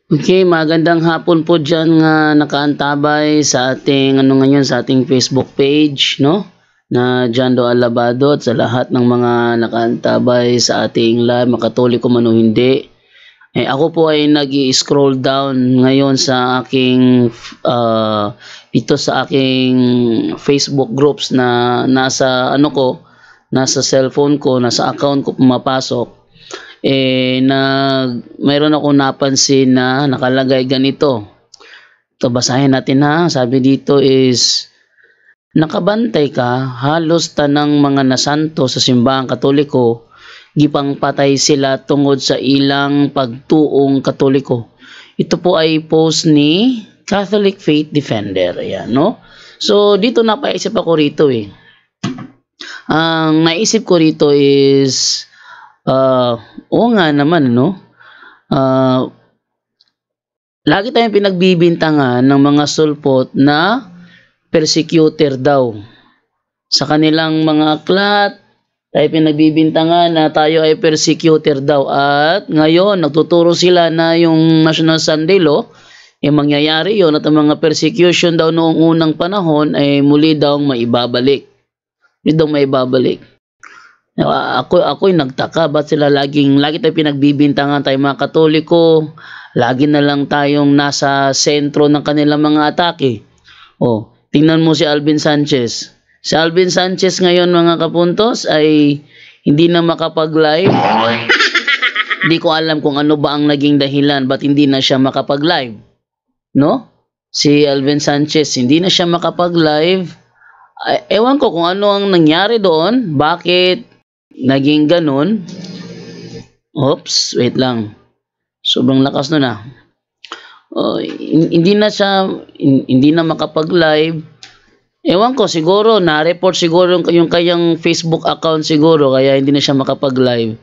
Okay, magandang hapon po dyan nga nakaantabay sa ating ngayon sa ating Facebook page, no? Na Jando Alabado at sa lahat ng mga nakaantabay sa ating live, makatoliko man o hindi. Ako po ay nag-i-scroll down ngayon sa aking ito sa aking Facebook groups na nasa nasa cellphone ko, nasa account ko pumapasok. Mayroon akong napansin na nakalagay ganito. Ito, basahin natin ha. Sabi dito is, nakabantay ka, halos tanang mga nasanto sa simbahang Katoliko, gipang patay sila tungod sa ilang pagtuong Katoliko. Ito po ay post ni Catholic Faith Defender. Ayan, no? So, dito napaisip ako rito eh. Ang naisip ko rito is, oo nga naman, no? Lagi tayong pinagbibintangan ng mga sulpot na persecutor daw. Sa kanilang mga aklat, tayo pinagbibintangan na tayo ay persecutor daw. At ngayon, nagtuturo sila na yung National Sunday Law, mangyayari yun at ang mga persecution daw noong unang panahon ay muli daw maibabalik. Muli daw maibabalik. Ako'y nagtaka, ba't sila lagi tayo pinagbibintangan tayo mga Katoliko, lagi na lang tayong nasa sentro ng kanilang mga atake. Tingnan mo si Alvin Sanchez. Si Alvin Sanchez ngayon mga kapuntos ay hindi na makapag-live. Hindi ko alam kung ano ba ang naging dahilan, ba't hindi na siya makapag-live. No? Si Alvin Sanchez, hindi na siya makapag-live. Ewan ko kung ano ang nangyari doon, bakit naging ganun. Oops, wait lang. Sobrang lakas nun ah. Hindi na makapag-live. Ewan ko, siguro, na-report siguro yung kayang Facebook account siguro, kaya hindi na siya makapag-live.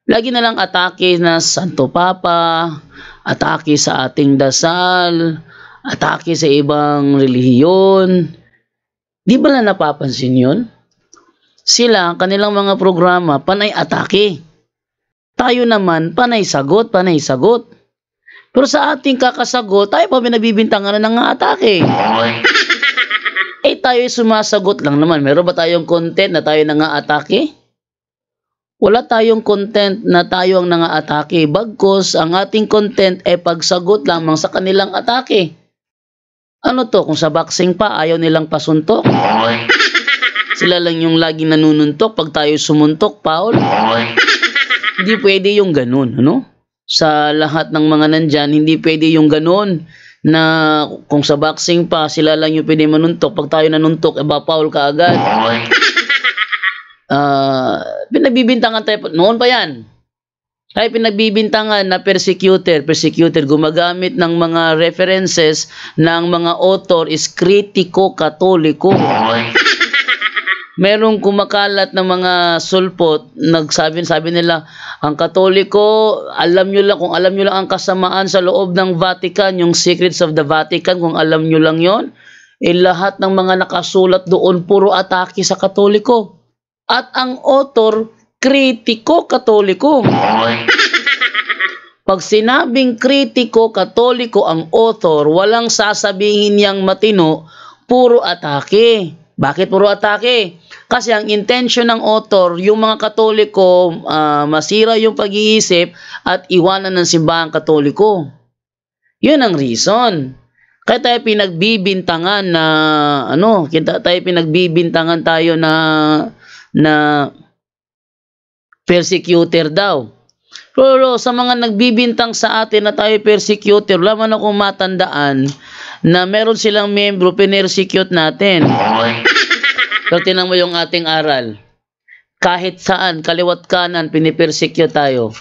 Lagi na lang atake na Santo Papa, atake sa ating dasal, atake sa ibang relihiyon. Di ba na napapansin yun? Sila, kanilang mga programa, panay atake. Tayo naman, panay sagot, panay sagot. Pero sa ating kakasagot, tayo pa binabibintangan na ng atake. Tayo sumasagot lang naman. Meron ba tayong content na tayo nang-aatake? Wala tayong content na tayo ang nang-aatake. Bagkus, ang ating content ay pagsagot lamang sa kanilang atake. Ano to? Kung sa boxing pa, ayaw nilang pasuntok. Sila lang yung laging nanununtok pag tayo sumuntok, Paul. Hindi pwede yung ganun, ano? Sa lahat ng mga nandyan, hindi pwede yung ganun na kung sa boxing pa, sila lang yung pwede manuntok. Pag tayo nanuntok, Paul ka agad. Pinagbibintangan tayo, noon pa yan. Tayo pinagbibintangan na persecutor, gumagamit ng mga references ng mga author is kritiko Katoliko. Merong kumakalat ng mga sulpot, sabi nila, ang Katoliko, kung alam nyo lang ang kasamaan sa loob ng Vatican, yung Secrets of the Vatican, kung alam nyo lang yon, lahat ng mga nakasulat doon, puro atake sa Katoliko. At ang author, kritiko Katoliko. Pag sinabing kritiko Katoliko ang author, walang sasabihin niyang matino, puro atake. Bakit puro atake? Kasi ang intention ng author, yung mga Katoliko, masira yung pag-iisip at iwanan ng simbahang Katoliko. Yun ang reason. Kaya tayo pinagbibintangan tayo na persecutor daw. Pero sa mga nagbibintang sa atin na tayo persecutor, laman akong matandaan na meron silang membro, pinersecute natin. Pero tinan mo yung ating aral. Kahit saan, kaliwat kanan, pinipersecute tayo.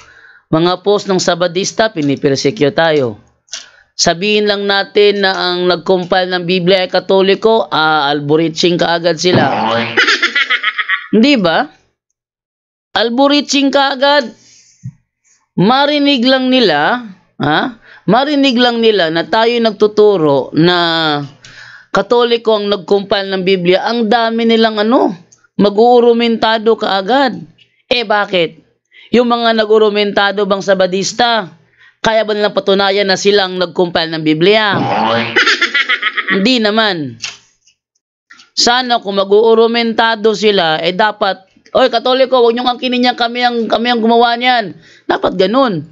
Mga post ng Sabadista, pinipersecute tayo. Sabihin lang natin na ang nag-compile ng Biblia ay Katoliko, albureaching kaagad sila. Hindi ba? Albureaching kaagad. Marinig lang nila na tayo nagtuturo na Katoliko ang nag-compile ng Biblia, ang dami nilang mag-uurumentado kaagad. Bakit? Yung mga nag-uurumentado bang Sabadista, Kaya ba nilang patunayan na silang nag-compile ng Biblia? Hindi naman. Sana kung mag-uurumentado sila, dapat, oy, Katoliko, huwag niyong angkinin niya, kami ang gumawa niyan. Dapat ganun.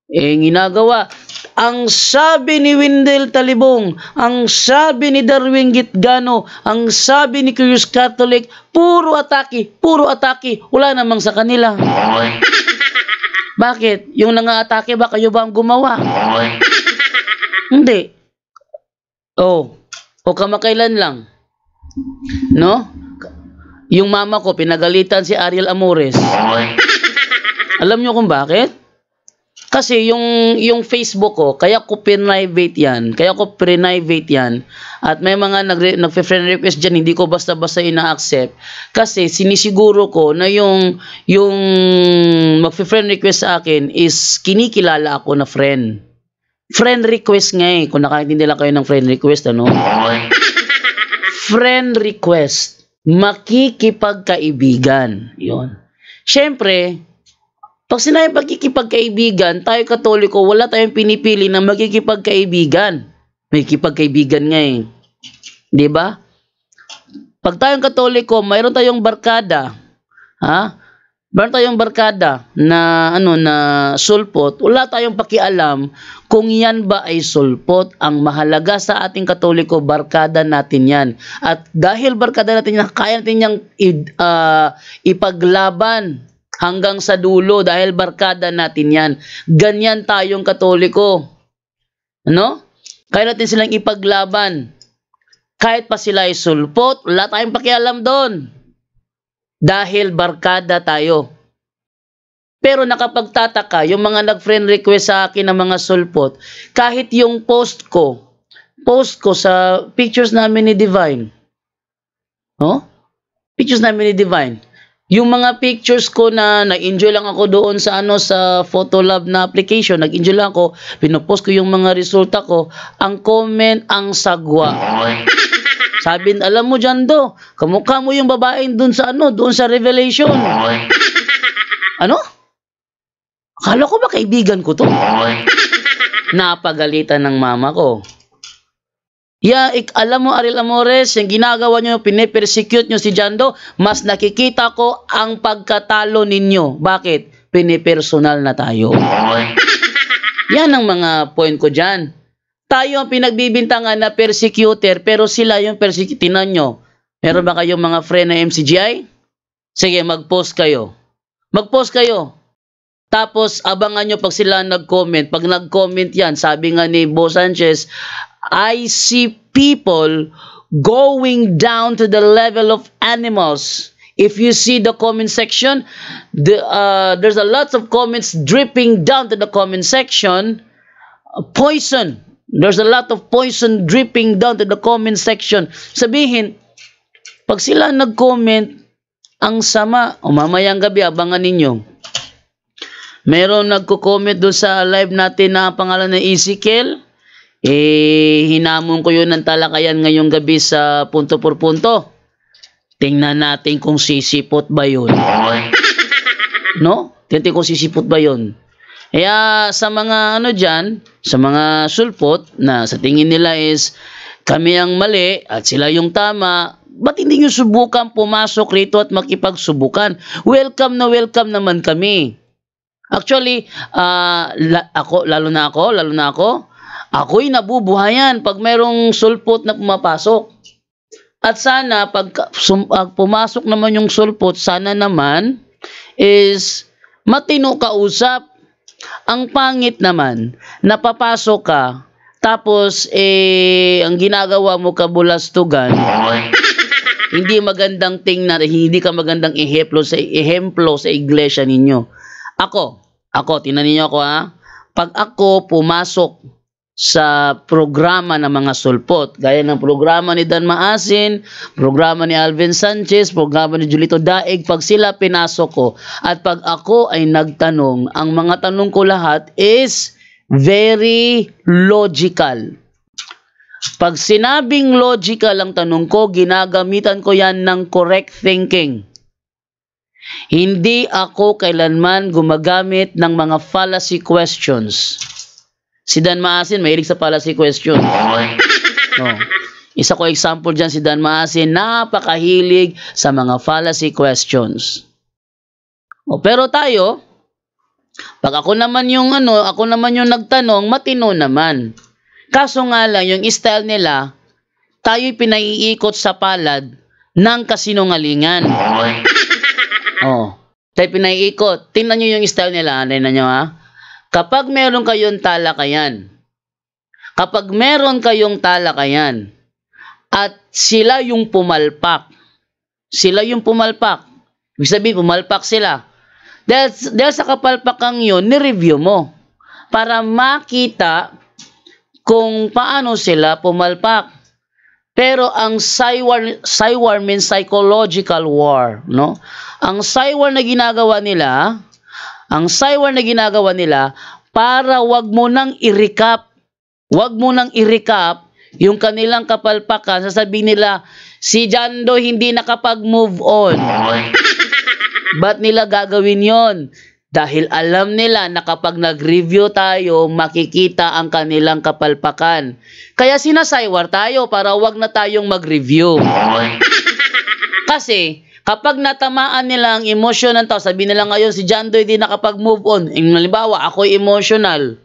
Ginagawa. Ang sabi ni Wendell Talibong, ang sabi ni Darwin Gitgano, ang sabi ni Curious Catholic, puro atake, wala namang sa kanila. Bakit? Yung nang-aatake ba, kayo ba ang gumawa? Hindi. O kamakailan lang. No? Yung mama ko, pinagalitan si Ariel Amores. Alam nyo kung bakit? Kasi yung Facebook ko, kaya ko private yan. At may mga nag-friend request dyan, hindi ko basta-basta ina-accept. Kasi sinisiguro ko na yung mag-friend request sa akin is kinikilala ako na friend. Friend request nga eh. Kung nakaintindi lang kayo ng friend request, ano? Friend request. Makikipagkaibigan. Yun. Siyempre, pag sinabi pagkikipagkaibigan, tayo Katoliko, wala tayong pinipili na magkikipagkaibigan. Magkikipagkaibigan nga eh. Diba? Pag tayong Katoliko, mayroon tayong barkada. Mayroon tayong barkada na sulpot. Wala tayong pakialam kung yan ba ay sulpot. Ang mahalaga sa ating Katoliko, barkada natin yan. At dahil barkada natin yan, kaya natin yang ipaglaban hanggang sa dulo dahil barkada natin yan. Ganyan tayong Katoliko. Ano? Kaya natin silang ipaglaban. Kahit pa sila ay sulpot, wala tayong pakialam doon. Dahil barkada tayo. Pero nakapagtataka, yung mga nag-friend request sa akin ng mga sulpot, kahit yung post ko sa pictures namin ni Divine. Pictures namin ni Divine. Yung mga pictures ko na nag-enjoy lang ako doon sa sa Photolab na application, nag-enjoy lang ako, pinopost ko yung mga resulta ko, ang comment ang sagwa. Sabi, alam mo dyan kamukha mo yung babaeng doon sa doon sa Revelation. Ano? Akala ko ba kaibigan ko to? Napagalitan ng mama ko. Alam mo, Ariel Amores, yung ginagawa nyo, pinipersecute nyo si Jando, mas nakikita ko ang pagkatalo ninyo. Bakit? Pinipersonal na tayo. Yan ang mga point ko dyan. Tayo ang pinagbibintangan na persecutor, pero sila yung persecutinan nyo. Meron ba kayong mga friend na MCGI? Sige, mag-post kayo. Tapos, abangan nyo pag sila nag-comment. Pag nag-comment yan, sabi nga ni Bo Sanchez, I see people going down to the level of animals. If you see the comment section, there's a lot of comments dripping down to the comment section. Poison. There's a lot of poison dripping down to the comment section. Sabihin, pag sila nag-comment, ang sama, mamayang gabi, abangan ninyo. Meron nagko-comment doon sa live natin na pangalan na Ezekiel. Hinamon ko yun ng talakayan ngayong gabi sa punto por punto. Tingnan natin kung sisipot ba yun. No? Tingnan kung sisipot ba yun. Kaya sa mga dyan, sa mga sulpot na sa tingin nila is kami ang mali at sila yung tama, ba't hindi nyo subukan pumasok rito at makipagsubukan? Welcome naman kami. Actually, lalo na ako, ako'y nabubuhayan pag mayroong sulpot na pumapasok. At sana, pag pumasok naman yung sulpot, sana naman is matino kausap. Ang pangit naman, napapasok ka, tapos ang ginagawa mo kabulastugan, hindi magandang tingnan, hindi ka magandang ehemplo sa iglesia ninyo. Ako, tingnan niyo ako pag ako pumasok sa programa ng mga sulpot, gaya ng programa ni Dan Maasin, programa ni Alvin Sanchez, programa ni Julito Daig, pag sila pinasok ko, at pag ako ay nagtanong, ang mga tanong ko lahat is very logical. Pag sinabing logical ang tanong ko, ginagamitan ko yan ng correct thinking. Hindi ako kailanman gumagamit ng mga fallacy questions. Si Dan Maasin, mahilig sa fallacy question. Oh. Isa ko example dyan, si Dan Maasin, napakahilig sa mga fallacy questions. Oh, pero tayo, pag ako naman yung nagtanong, matino naman. Kaso nga lang, yung style nila, tayo'y pinaiikot sa palad ng kasinungalingan. Oh, tayo pinaiikot. Tingnan nyo yung style nila, tingnan nyo ha. Kapag meron kayong talakayan, at sila yung pumalpak, ibig sabihin, pumalpak sila. Dahil sa kapalpakang yun, nireview mo para makita kung paano sila pumalpak. Pero ang psywar means psychological war, no? Ang psywar na ginagawa nila para wag mo nang i-recap yung kanilang kapalpakan. Sasabihin nila, si Jando hindi nakapag-move on. Ba't nila gagawin yon? Dahil alam nila na kapag nag-review tayo, makikita ang kanilang kapalpakan. Kaya sinasaywar tayo para wag na tayong mag-review. Kasi, kapag natamaan nila ang emosyon ng tao, sabihin nila ngayon, si Jando hindi nakapag-move on. Halimbawa, ako'y emotional.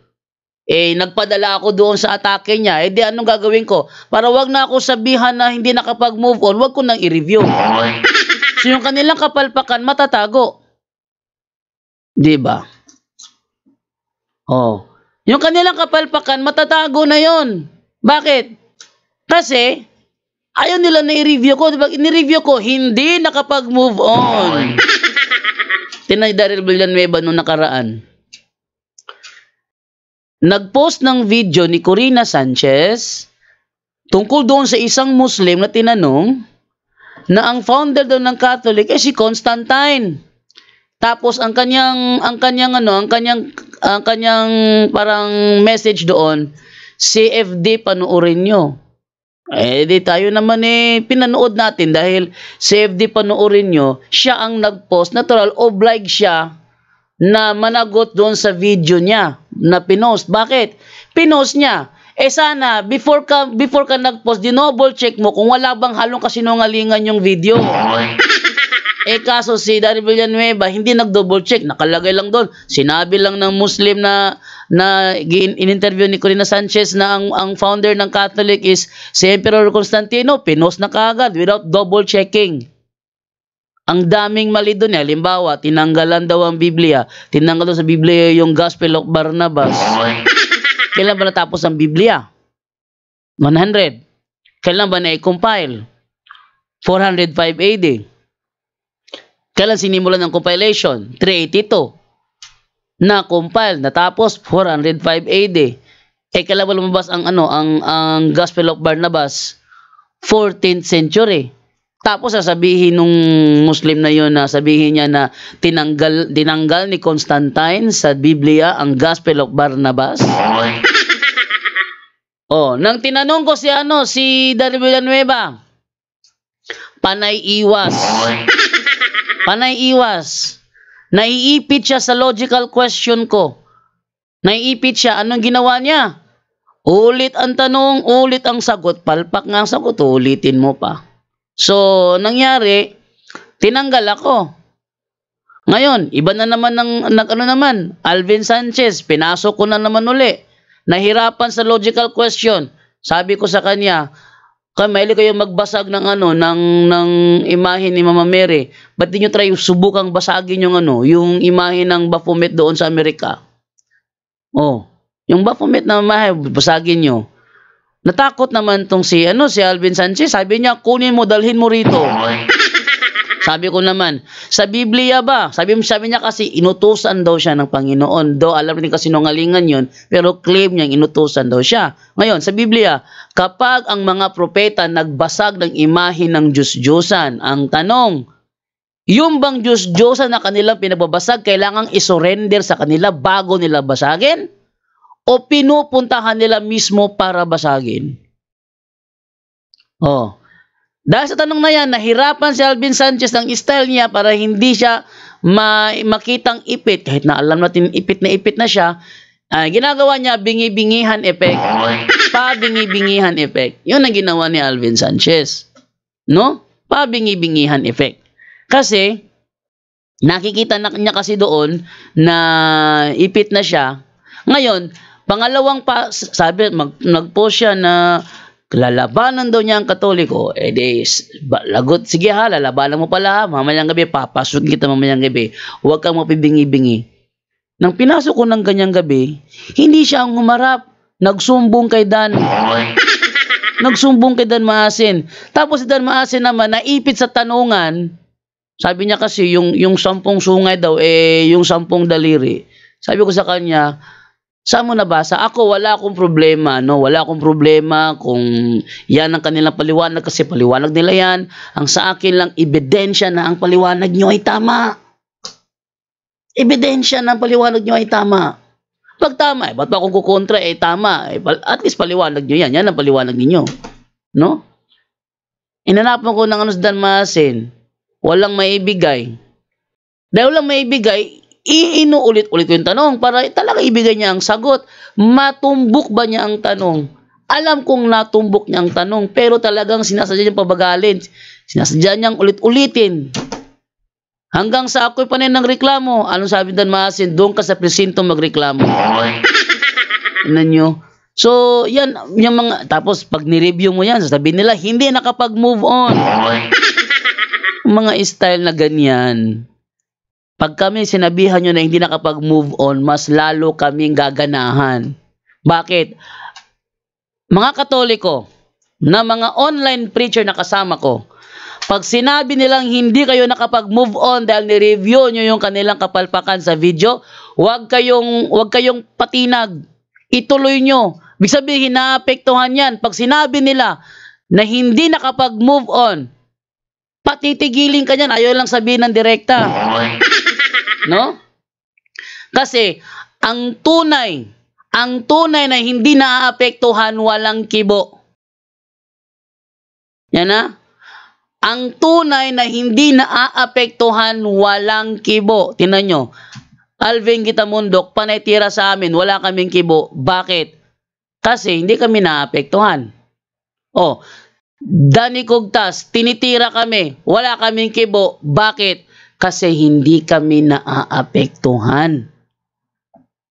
Nagpadala ako doon sa atake niya. Di anong gagawin ko? Para wag na ako sabihan na hindi nakapag-move on, wag ko nang i-review. So, yung kanilang kapalpakan, matatago. Diba? Oh. Yung kanilang kapalpakan, matatago na yon. Bakit? Kasi, ayaw nila na i-review ko. Diba? I-review ko, hindi nakapag-move on. Tinay Daryl Villanueva nung nakaraan. Nag-post ng video ni Corina Sanchez tungkol doon sa isang Muslim na tinanong na ang founder doon ng Catholic si Constantine. Tapos ang kanyang parang message doon, CFD panoorin nyo. Di tayo naman pinanood natin dahil CFD panoorin nyo, siya ang nag-post. Natural, oblige siya na managot doon sa video niya na pinost. Bakit? Pinost niya. Sana, before ka nag-post, dinoble check mo kung wala bang halong kasinungalingan yung video. Kaso si Daryl Villanueva, hindi nag-double check. Nakalagay lang doon. Sinabi lang ng Muslim na in-interview ni Corina Sanchez na ang founder ng Catholic is si Emperor Constantino. Pinost na kaagad without double checking. Ang daming mali doon. Halimbawa, tinanggalan daw ang Biblia. Tinanggal daw sa Biblia yung Gospel of Barnabas. Kailan ba natapos ang Biblia? 100. Kailan ba na-compile? 405 AD. Kailan sinimulan ng compilation? 382. Na-compile, natapos 405 AD. Kailan ba lumabas ang Gospel of Barnabas? 14th century. Tapos sasabihin nung Muslim na yun, sabihin niya na tinanggal ni Constantine sa Biblia ang Gospel of Barnabas. Nang tinanong ko si Daryl Villanueva, panay iwas. Naiipit siya sa logical question ko. Naiipit siya. Anong ginawa niya? Ulit ang tanong, ulit ang sagot. Palpak nga ang sagot, ulitin mo pa. So, nangyari, tinanggal ako. Ngayon, iba na naman Alvin Sanchez, pinasok ko na naman uli. Nahirapan sa logical question. Sabi ko sa kanya, mahilig kayo magbasag ng imahe ni Mama Mary. Ba't di nyo try subukang basagin yung imahe ng Baphomet doon sa Amerika? Yung Baphomet na imahe, basagin nyo. Natakot naman tong si Alvin Sanchez. Sabi niya, kunin mo, dalhin mo rito. Sabi ko naman, sa Biblia ba? Sabi niya kasi, inutusan daw siya ng Panginoon. Alam rin kasi nungalingan yun, pero claim niya, inutusan daw siya. Ngayon, sa Biblia, kapag ang mga propeta nagbasag ng imahe ng Diyos-Diyosan, ang tanong, yung bang Diyos-Diyosan na kanilang pinagbabasag, kailangang isurrender sa kanila bago nila basagin? O pinupuntahan nila mismo para basagin? Dahil sa tanong na yan, nahirapan si Alvin Sanchez ng style niya para hindi siya makitang ipit. Kahit na alam natin ipit na siya, Ginagawa niya bingi-bingihan effect. Pabingi-bingihan effect. Yun ang ginawa ni Alvin Sanchez. No? Pabingi-bingihan effect. Kasi, nakikita na niya kasi doon na ipit na siya. Ngayon, pangalawang sabi, nag-post siya na lalabanan daw niya ang Katoliko. Lagot, sige ha, lalabanan mo pala ha. Mamayang gabi, papasok kita mamayang gabi. Huwag kang mapibingi-bingi. Nang pinasok ko ng ganyang gabi, hindi siya ang humarap. Nagsumbong kay Dan. Nagsumbong kay Dan Maasin. Tapos si Dan Maasin naman, naipit sa tanungan. Sabi niya kasi, yung 10 sungay daw, yung 10 daliri. Sabi ko sa kanya, saan mo nabasa? Ako, wala akong problema. No? Wala akong problema kung yan ang kanilang paliwanag kasi paliwanag nila yan. Ang sa akin lang, ebidensya na ang paliwanag nyo ay tama. Ebidensya na ang paliwanag nyo ay tama. Pag tama, ba't pa akong kukontra? Tama. At least paliwanag nyo yan. Yan ang paliwanag ninyo. No? Inanapan ko ng Dan Maasin. Walang maibigay. Dahil walang maibigay, inuulit-ulit ko yung tanong para talaga ibigay niya ang sagot. Matumbok ba niya ang tanong? Alam kong natumbok niya ang tanong, pero talagang sinasadya niyang pabagalin. Sinasadya niyang ulit-ulitin. Hanggang sa ako'y panin ng reklamo. Anong sabi Dan Maasin? Doon ka sa presinto magreklamo. Tignan nyo. So, yan, yung mga, tapos pag ni-review mo yan, sasabihin nila, hindi nakapag-move on. Mga style na ganyan. Pag kami sinabihan nyo na hindi nakapag-move on, mas lalo kaming gaganahan. Bakit? Mga Katoliko, na mga online preacher na kasama ko, pag sinabi nilang hindi kayo nakapag-move on dahil ni-review nyo yung kanilang kapalpakan sa video, huwag kayong patinag. Ituloy nyo. Ibig sabihin, naapektuhan yan. Pag sinabi nila na hindi nakapag-move on, patitigilin ka yan. Ayaw lang sabihin ng direkta. No? Kasi, ang tunay na hindi naaapektuhan, walang kibo. Yan na? Ang tunay na hindi naaapektuhan, walang kibo. Tingnan nyo. Alvin Gitamundok, panay tira sa amin, wala kaming kibo. Bakit? Kasi hindi kami naaapektuhan. Danny Cogtas, tinitira kami, wala kaming kibo. Bakit? Kasi hindi kami naaapektuhan.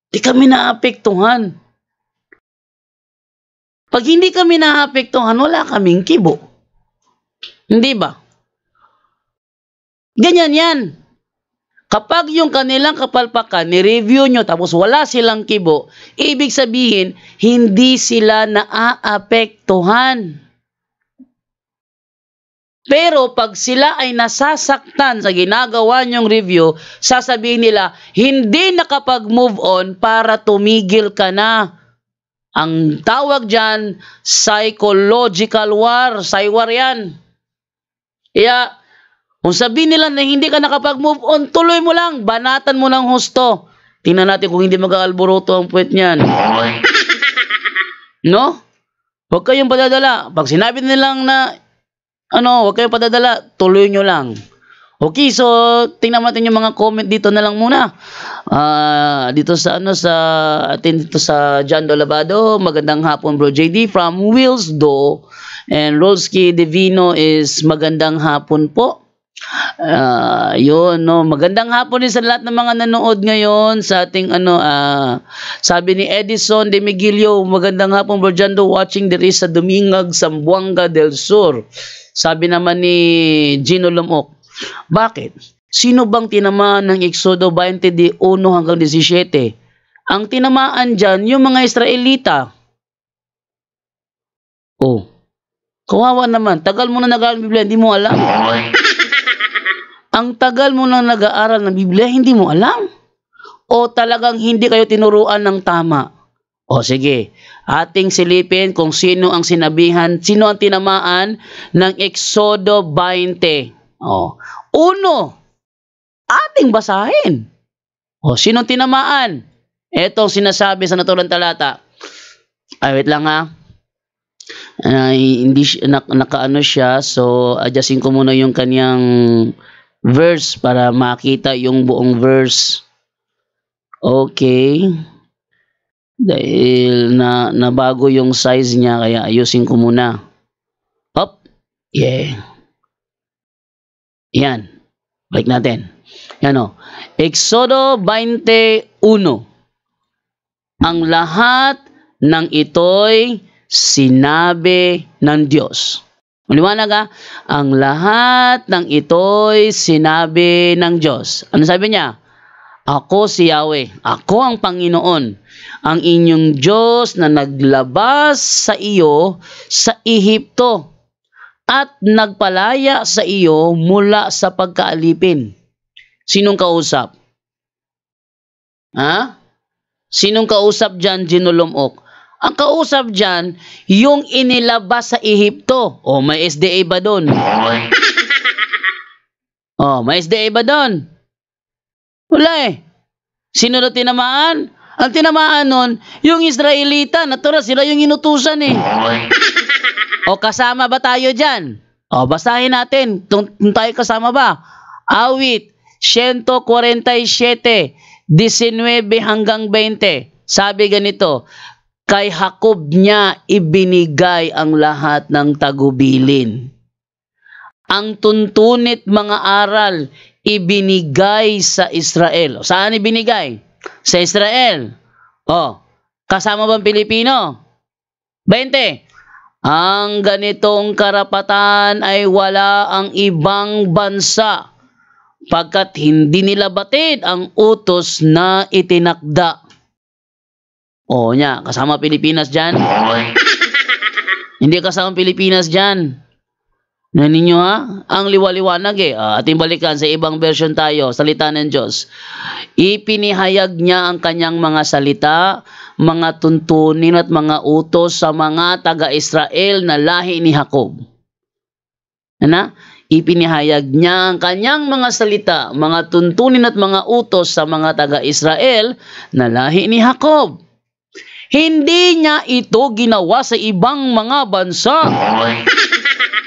Hindi kami naaapektuhan. Pag hindi kami naaapektuhan, wala kaming kibo. Hindi ba? Ganyan yan. Kapag yung kanilang kapalpakan, ni-review nyo tapos wala silang kibo, ibig sabihin, hindi sila naaapektuhan. Pero pag sila ay nasasaktan sa ginagawa nyong review, sasabihin nila, hindi nakapag-move on para tumigil ka na. Ang tawag dyan, psychological war. Psywar yan. Kaya, kung sabihin nila na hindi ka nakapag-move on, tuloy mo lang. Banatan mo ng husto. Tingnan natin kung hindi mag-aalboroto ang puwet niyan. No? Huwag kayong padadala. Pag sinabi nilang na, huwag kayong padadala, tuloy nyo lang. Okay, so tingnan natin yung mga comment dito na lang muna. Dito sa dito sa John Dolabado, magandang hapon bro JD from Willsdo, and Rolski Divino is magandang hapon po. Yun, no, magandang hapon din sa lahat ng mga nanood ngayon sa ating sabi ni Edison de Miguelio, magandang hapon bro Jando, watching diri sa Dumingag, Zamboanga del Sur. Sabi naman ni Gino Lumok, bakit? Sino bang tinamaan ng Exodo 20:1 hanggang 17? Ang tinamaan dyan, yung mga Israelita. Kawawa naman. Tagal mo na nag-aaral ng Biblia, hindi mo alam. Ang tagal mo na nag-aaral ng Biblia, hindi mo alam. O talagang hindi kayo tinuruan ng tama? Sige. Ating silipin kung sino ang sino ang tinamaan ng Exodo 20. Uno, ating basahin. Sino tinamaan? Etong sinasabi sa naturang talata. Wait lang ha. Hindi nakaano siya, so adjustin ko muna yung kanyang verse para makita yung buong verse. Okay. Dahil nabago yung size niya, kaya ayusin ko muna. Hop. Yeah. Yan. Balik natin. Yan o. Exodo 21. Ang lahat ng ito'y sinabi ng Diyos. Maliwanag ha? Ang lahat ng ito'y sinabi ng Diyos. Ano sabi niya? Ako si Yahweh. Ako ang Panginoon. Ang inyong Diyos na naglabas sa iyo sa Ehipto at nagpalaya sa iyo mula sa pagkaalipin. Sinong kausap? Ha? Sinong kausap dyan, Ginulomok? Ang kausap dyan, yung inilabas sa Ehipto. O, may SDA ba doon? O, may SDA ba doon? Wala eh. Sino na tinamaan? Ang tinamaan nun, yung Israelita. Natural, sila yung inutusan eh. O, kasama ba tayo dyan? O, basahin natin. Kung tayo kasama ba? Awit, 147, 19 hanggang 20. Sabi ganito, kay Jacob niya ibinigay ang lahat ng tagubilin. Ang tuntunit mga aral ibinigay sa Israel. Saan ibinigay? Sa Israel. O, kasama bang Pilipino? 20. Ang ganitong karapatan ay wala ang ibang bansa pagkat hindi nila batid ang utos na itinakda. O nya, kasama Pilipinas dyan? Hindi kasama Pilipinas dyan. Naninyo ha? Ang liwaliwanag eh. Ating balikan sa ibang version tayo, salita ng Diyos. Ipinihayag niya ang kanyang mga salita, mga tuntunin at mga utos sa mga taga-Israel na lahi ni Jacob. Ano? Ipinihayag niya ang kanyang mga salita, mga tuntunin at mga utos sa mga taga-Israel na lahi ni Jacob. Hindi niya ito ginawa sa ibang mga bansa.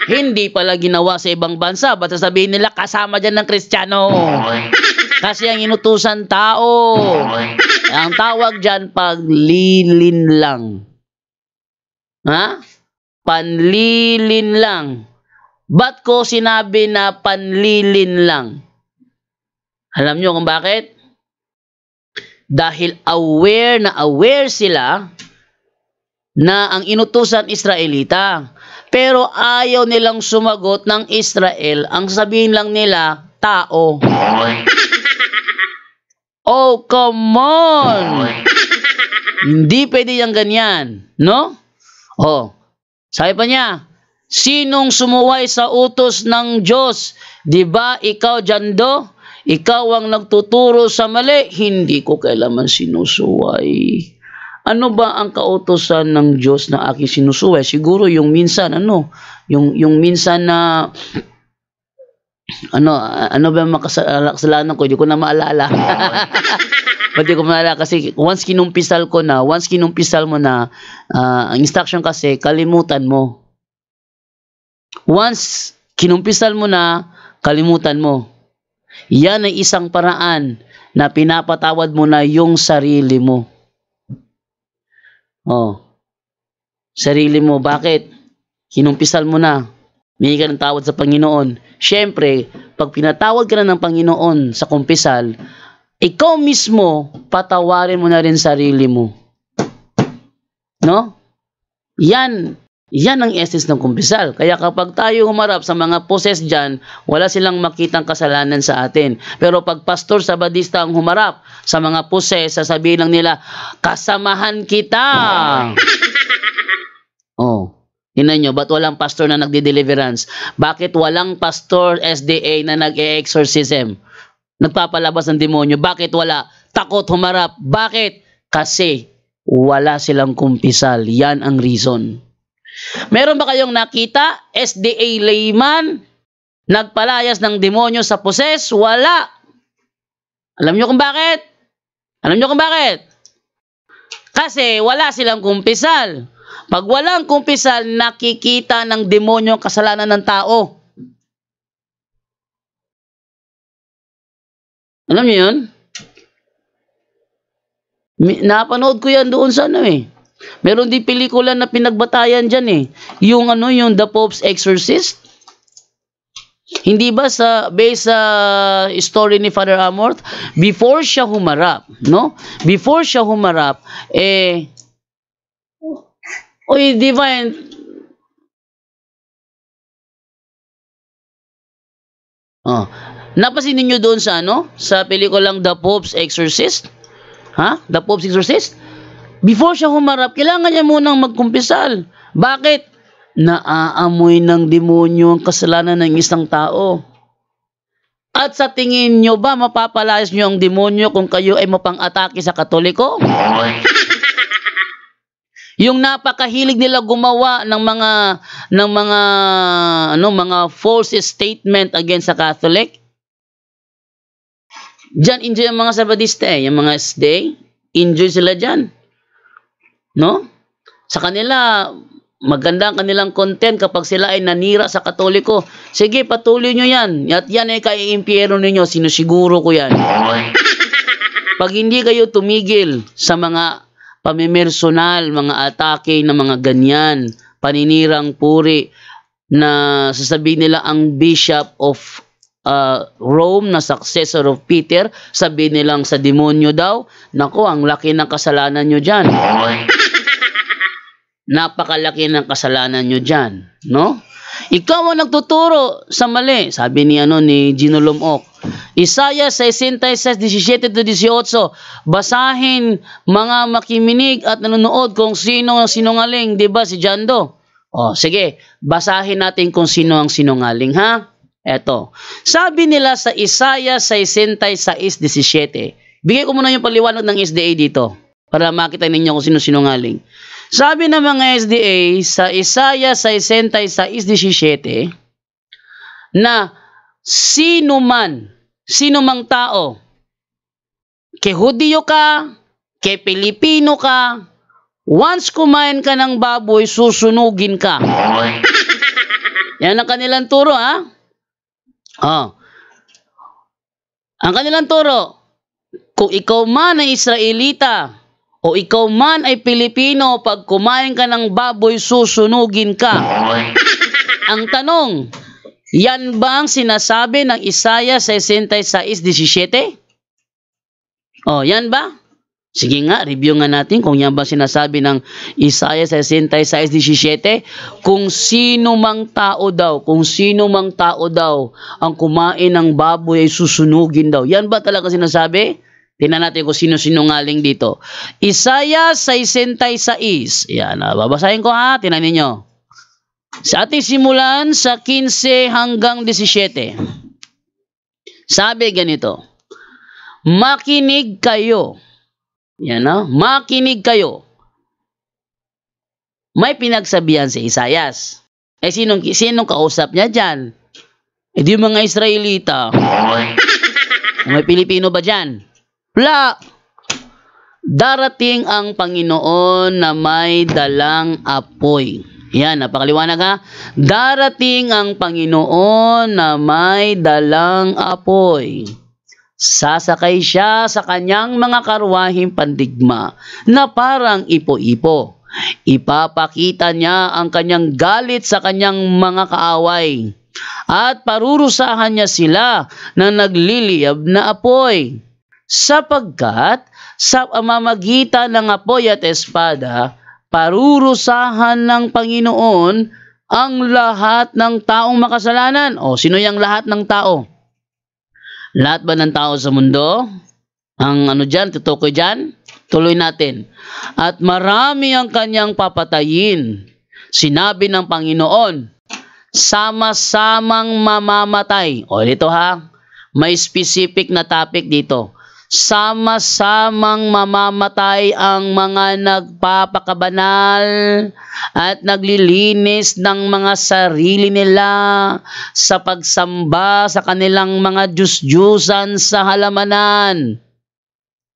Hindi pala ginawa sa ibang bansa. Ba't sasabihin nila kasama dyan ng Kristiyano? Kasi ang inutusan tao. Ang tawag dyan paglilin lang. Ha? Panlilin lang. Ba't ko sinabi na panlilin lang? Alam nyo kung bakit? Dahil aware sila na ang inutusan Israelita. Pero ayaw nilang sumagot ng Israel. Ang sabihin lang nila, tao. Oh, come on! Hindi pwede yung ganyan. No? Oh, sabi pa niya, sinong sumuway sa utos ng Diyos? Diba ikaw, Jando? Ikaw ang nagtuturo sa mali. Hindi ko kailanman sinusuway. Ano ba ang kautosan ng Diyos na aking sinusuway? Siguro yung minsan, yung minsan na, ano ba ang makasalanan ko? Hindi ko na maalala. Hindi ko maalala kasi once kinumpisal mo na, ang instruction kasi, kalimutan mo. Once kinumpisal mo na, kalimutan mo. Yan ay isang paraan na pinapatawad mo na yung sarili mo. Oh, sarili mo, bakit? Kinumpisal mo na. May ka ng tawad sa Panginoon. Siyempre, pag pinatawad ka na ng Panginoon sa kumpisal, ikaw mismo, patawarin mo na rin sarili mo. No? Yan ang essence ng kumpisal. Kaya kapag tayo humarap sa mga poses dyan, wala silang makitang kasalanan sa atin. Pero pag pastor sabadista ang humarap sa mga poses, sasabihin lang nila, kasamahan kita. Oh, tingnan nyo, ba't walang pastor na nagdi-deliverance? Bakit walang pastor SDA na nag-e-exorcism? Nagpapalabas ng demonyo. Bakit wala? Takot humarap. Bakit? Kasi wala silang kumpisal. Yan ang reason. Meron ba kayong nakita? SDA layman nagpalayas ng demonyo sa poses? Wala. Alam nyo kung bakit? Kasi wala silang kumpisal. Pag walang kumpisal, nakikita ng demonyo ang kasalanan ng tao. Alam nyo yun? Napanood ko yan doon sa ano eh. Meron din pelikula na pinagbatayan dyan eh. Yung The Pope's Exorcist. Hindi ba based sa story ni Father Amorth? Before siya humarap, no? Before siya humarap, oy, divine, napasin ninyo doon sa sa pelikulang The Pope's Exorcist? The Pope's Exorcist? Before siya humarap, kailangan niya munang magkumpisal. Bakit? Naaamoy ng demonyo ang kasalanan ng isang tao. At sa tingin nyo ba, mapapalayas nyo ang demonyo kung kayo ay mapang-atake sa Katoliko? Yung napakahilig nila gumawa ng mga false statement against sa Catholic. Diyan enjoy ang mga Sabadista yung mga SDA, enjoy sila diyan. No? Sa kanila maganda ang kanilang content kapag sila ay nanira sa Katoliko. Sige, patuloy nyo yan. At yan ay kaiimpyerno ninyo. Sinusiguro ko yan. Pag hindi kayo tumigil sa mga pamimersonal, mga atake na mga ganyan, paninirang puri, na sasabihin nila ang Bishop of Rome na successor of Peter, sabihin nilang sa demonyo daw, nako, ang laki ng kasalanan nyo dyan. Napakalaki ng kasalanan nyo dyan, no? Ikaw ang nagtuturo sa mali, sabi ni Gino Lumok. Isaiah 66:17-18, basahin mga makiminig at nanonood kung sino ang sinungaling, di ba si Jando? Sige, basahin natin kung sino ang sinungaling, ha? Eto, sabi nila sa Isaiah 66:17, bigay ko muna yung paliwanag ng SDA dito, para makita ninyo kung sino sinungaling. Sabi ng mga SDA sa Isaiah 66:17 na sino mang tao, kay Hudyo ka, kay Pilipino ka, once kumain ka ng baboy, susunugin ka. Yan ang kanilang turo, ha? Ang kanilang turo, kung ikaw man ay Israelita, o ikaw man ay Pilipino, pag kumain ka ng baboy, susunugin ka. Ang tanong, yan ba ang sinasabi ng Isaiah 66:17? Yan ba? Sige nga, review nga natin kung yan ba sinasabi ng Isaiah 66:17. Kung sino mang tao daw ang kumain ng baboy ay susunugin daw. Yan ba talaga sinasabi? Tingnan natin kung sino sinungaling dito. Isaiah 66. Yan, babasahin ko ha. Tingnan ninyo. Sa ating simulan sa 15 hanggang 17. Sabi ganito. Makinig kayo. Yan na. Makinig kayo. May pinagsabihan si Isaias. Sinong kausap niya dyan? Di mga Israelita. May Pilipino ba dyan? Wala. Darating ang Panginoon na may dalang apoy. Yan, napakaliwanag ha. Darating ang Panginoon na may dalang apoy. Sasakay siya sa kanyang mga karwaheng pandigma na parang ipo-ipo. Ipapakita niya ang kanyang galit sa kanyang mga kaaway. At parurusahan niya sila na nagliliyab na apoy. Sapagkat sa pamamagitan ng apoy at espada, parurusahan ng Panginoon ang lahat ng taong makasalanan. Sino yung lahat ng tao? Lahat ba ng tao sa mundo? Ang dyan, tutukoy dyan? Tuloy natin. At marami ang kanyang papatayin. Sinabi ng Panginoon, sama-samang mamamatay. Dito ha, may specific na topic dito. Sama-samang mamamatay ang mga nagpapakabanal at naglilinis ng mga sarili nila sa pagsamba sa kanilang mga Diyos-Diyusan sa halamanan.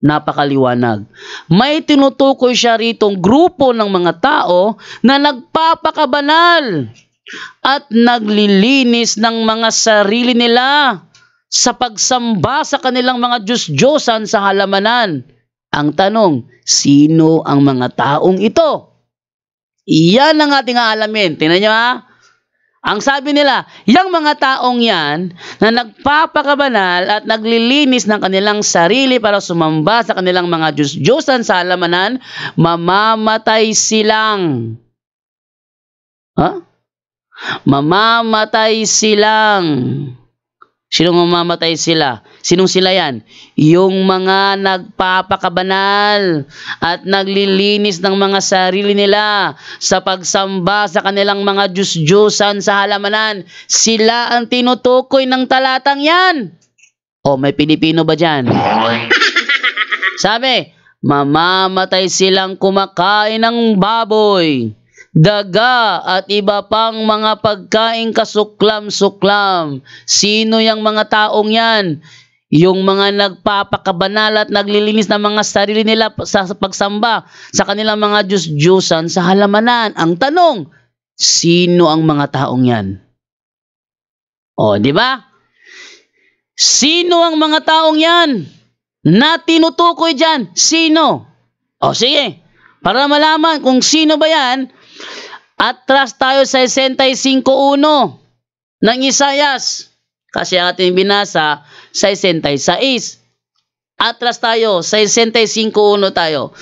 Napakaliwanag. May tinutukoy siya ritong grupo ng mga tao na nagpapakabanal at naglilinis ng mga sarili nila sa pagsamba sa kanilang mga Diyos-Diyosan sa halamanan. Ang tanong, sino ang mga taong ito? Iyan ang ating aalamin. Tingnan nyo ha. Ang sabi nila, yung mga taong yan na nagpapakabanal at naglilinis ng kanilang sarili para sumamba sa kanilang mga Diyos-Diyosan sa halamanan, mamamatay silang. Ha? Mamamatay silang. Sinong mamamatay sila? Sinong sila yan? Yung mga nagpapakabanal at naglilinis ng mga sarili nila sa pagsamba sa kanilang mga Diyos-Diyosan sa halamanan. Sila ang tinutukoy ng talatang yan. O, may Pilipino ba dyan? Sabi, mamamatay silang kumakain ng baboy, daga at iba pang mga pagkain kasuklam-suklam. Sino yung mga taong yan? Yung mga nagpapakabanal at naglilinis ng mga sarili nila sa pagsamba sa kanilang mga Diyos-Diyosan sa halamanan. Ang tanong, sino ang mga taong yan? O, di ba? Sino ang mga taong yan na tinutukoy dyan? Sino? O, sige. Para malaman kung sino ba yan, atras tayo sa 65.1 ng Isayas. Kasi ating binasa sa 66. Atras tayo sa 65.1 tayo.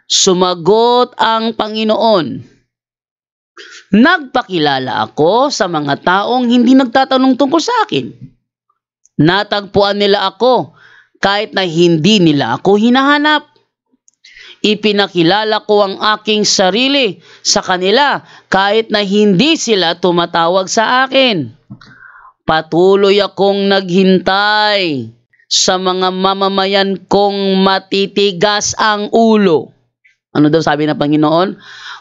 Sumagot ang Panginoon, nagpakilala ako sa mga taong hindi nagtatanong tungkol sa akin. Natagpuan nila ako kahit na hindi nila ako hinahanap. Ipinakilala ko ang aking sarili sa kanila kahit na hindi sila tumatawag sa akin. Patuloy akong naghintay sa mga mamamayan kong matitigas ang ulo. Ano daw sabi ng Panginoon?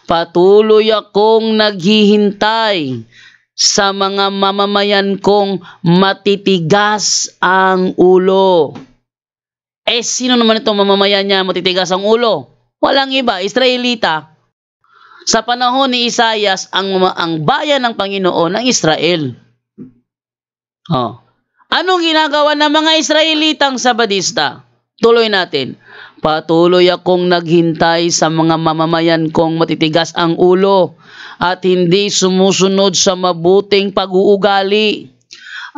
Patuloy akong naghihintay sa mga mamamayan kong matitigas ang ulo. Eh, sino naman itong mamamayan niya matitigas ang ulo? Walang iba, Israelita. Sa panahon ni Isayas, ang bayan ng Panginoon ang Israel. Oh. Anong ginagawa ng mga Israelitang Sabadista? Tuloy natin. Patuloy akong naghintay sa mga mamamayan kong matitigas ang ulo at hindi sumusunod sa mabuting pag-uugali.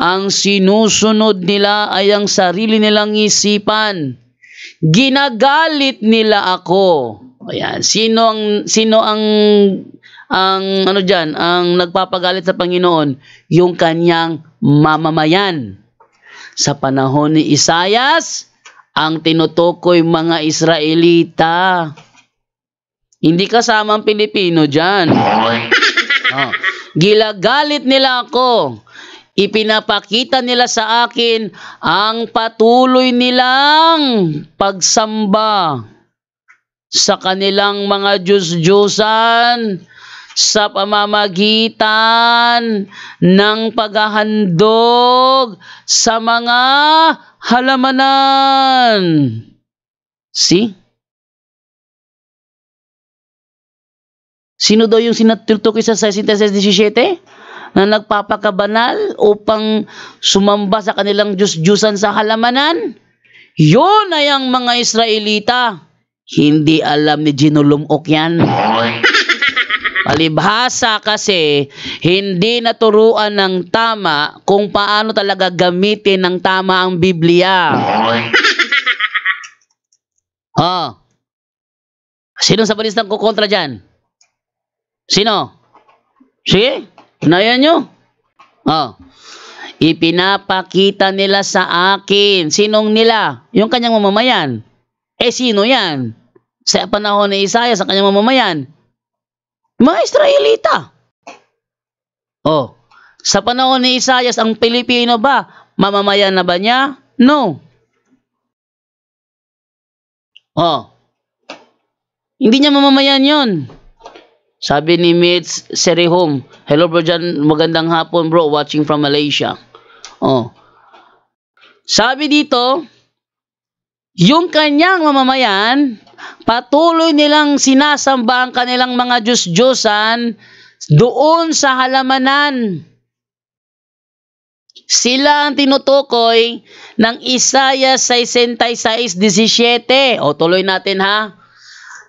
Ang sinusunod nila ay ang sarili nilang isipan. Ginagalit nila ako. Ayan, sino ang ano diyan, ang nagpapagalit sa Panginoon? Yung kanyang mamamayan. Sa panahon ni Isayas, ang tinutukoy mga Israelita. Hindi kasama ang Pilipino diyan. Oh. Ginagalit nila ako. Ipinapakita nila sa akin ang patuloy nilang pagsamba sa kanilang mga Diyos-Diyosan sa pamamagitan ng paghahandog sa mga halamanan. See? Sino daw yung sinatutukoy sa 66:17? Na nagpapakabanal upang sumamba sa kanilang Diyos-Diyusan sa halamanan? Yun ay ang mga Israelita. Hindi alam ni Gino Lumok yan. Palibhasa kasi, hindi naturuan ng tama kung paano talaga gamitin ng tama ang Biblia. Oh. Sino sa balistang kukontra dyan? Sino? Sige? Unayan nyo. Oh. Ipinapakita nila sa akin. Sinong nila? Yung kanyang mamamayan. Eh, sino yan? Sa panahon ni Isaiah, sa kanyang mamamayan? Mga Israelita. Oh. Sa panahon ni Isaiah, ang Pilipino ba? Mamamayan na ba niya? No. Oh. Hindi niya mamamayan yun. Sabi ni Mitch Serihom, hello bro John, magandang hapon bro, watching from Malaysia. Oh. Sabi dito, yung kanyang mamamayan, patuloy nilang sinasamba ang kanilang mga Diyos-Diyosan doon sa halamanan. Sila ang tinutukoy ng Isaiah 66:17. O tuloy natin ha.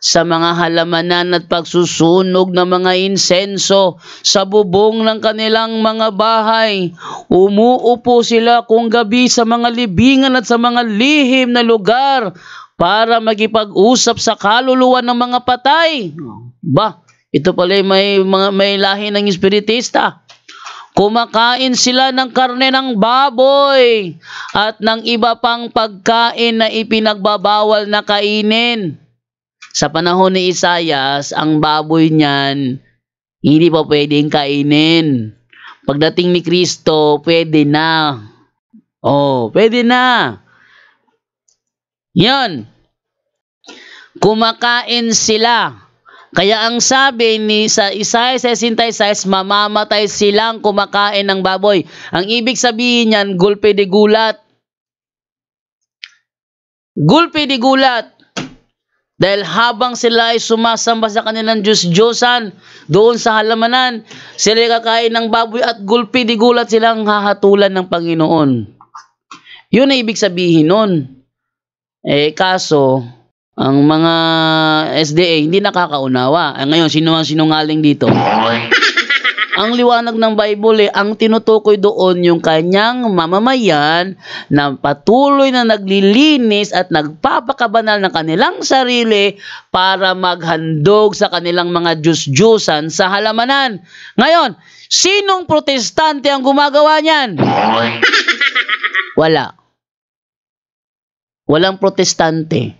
Sa mga halamanan at pagsusunog ng mga insenso sa bubong ng kanilang mga bahay. Umuupo sila kung gabi sa mga libingan at sa mga lihim na lugar para makipag-usap sa kaluluwa ng mga patay. Ba, ito pala may lahi ng espiritista. Kumakain sila ng karne ng baboy at ng iba pang pagkain na ipinagbabawal na kainin. Sa panahon ni Isaias, ang baboy niyan, hindi pa pwedeng kainin. Pagdating ni Kristo, pwede na. Oh, pwede na. Yan. Kumakain sila. Kaya ang sabi ni sa Isaiah 66, mamamatay silang kumakain ng baboy. Ang ibig sabihin niyan, gulpe de gulat. Gulpe de gulat. Dahil habang sila ay sumasamba sa kanilang Diyos-Diyosan doon sa halamanan, sila ay kakain ng baboy at gulpi di gulat silang hahatulan ng Panginoon. Yun ay ibig sabihin nun. Kaso, ang mga SDA hindi nakakaunawa. Ngayon, sino ang sinungaling dito? Ang liwanag ng Bible, ang tinutukoy doon yung kanyang mamamayan na patuloy na naglilinis at nagpapakabanal ng kanilang sarili para maghandog sa kanilang mga Diyos-Diyosan sa halamanan. Ngayon, sinong protestante ang gumagawa niyan? Wala. Walang protestante.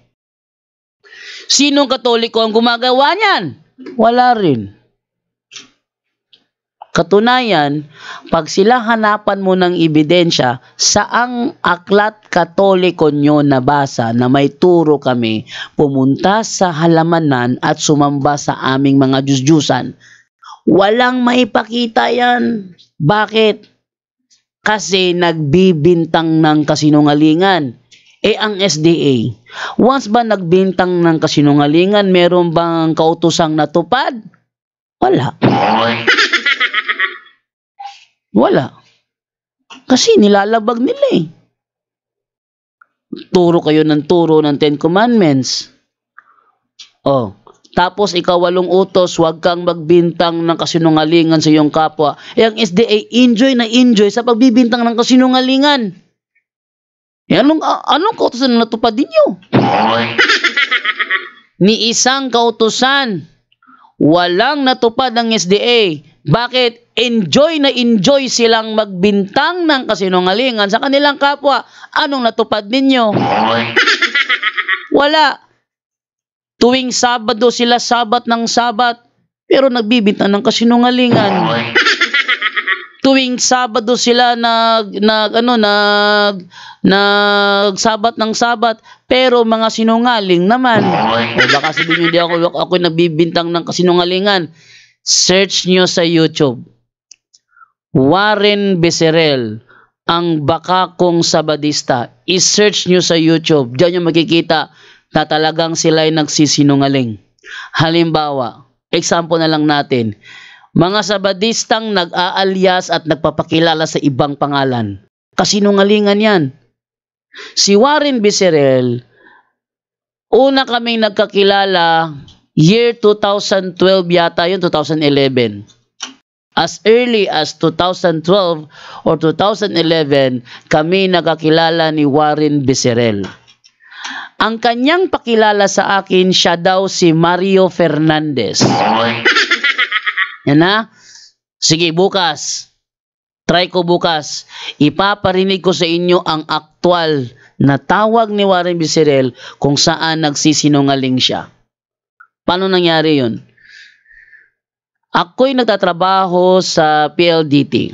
Sinong katoliko ang gumagawa niyan? Wala rin. Katunayan, pag sila hanapan mo ng ebidensya, saang aklat katoliko nyo nabasa na may turo kami pumunta sa halamanan at sumamba sa aming mga Diyos-Diyusan? Walang maipakita yan. Bakit? Kasi nagbibintang ng kasinungalingan. Ang SDA, once ba nagbintang ng kasinungalingan, meron bang kautusang natupad? Wala. Wala. Kasi nilalabag nila Turo kayo ng turo ng 10 Commandments. Tapos ikaw 8 utos, huwag kang magbintang ng kasinungalingan sa iyong kapwa. Ang SDA, enjoy na enjoy sa pagbibintang ng kasinungalingan. Anong kautusan na natupad ninyo? Ni isang kautusan, walang natupad ng SDA. Bakit? Enjoy na enjoy silang magbintang ng kasinungalingan sa kanilang kapwa. Anong natupad ninyo? Wala. Tuwing Sabado sila sabat ng sabat, pero nagbibintang ng kasinungalingan. Tuwing Sabado sila nagsabat ng sabat, pero mga sinungaling naman. O baka sabihin niyo, hindi ako nagbibintang ng kasinungalingan. Search nyo sa YouTube. Warren Becerril, ang bakakong Sabadista. I-search nyo sa YouTube. Diyan nyo makikita na talagang sila ay nagsisinungaling. Halimbawa, example na lang natin. Mga Sabadistang nag-aalyas at nagpapakilala sa ibang pangalan. Kasinungalingan yan. Si Warren Becerril, una kaming nagkakilala year 2012 yata yun, 2011. As early as 2012 or 2011, kami nagkakilala ni Warren Becerril. Ang kanyang pakilala sa akin, siya daw si Mario Fernandez. Yan na. Sige, bukas. Try ko bukas. Ipaparinig ko sa inyo ang aktwal na tawag ni Warren Becerril kung saan nagsisinungaling siya. Paano nangyari yun? Ako'y nagtatrabaho sa PLDT.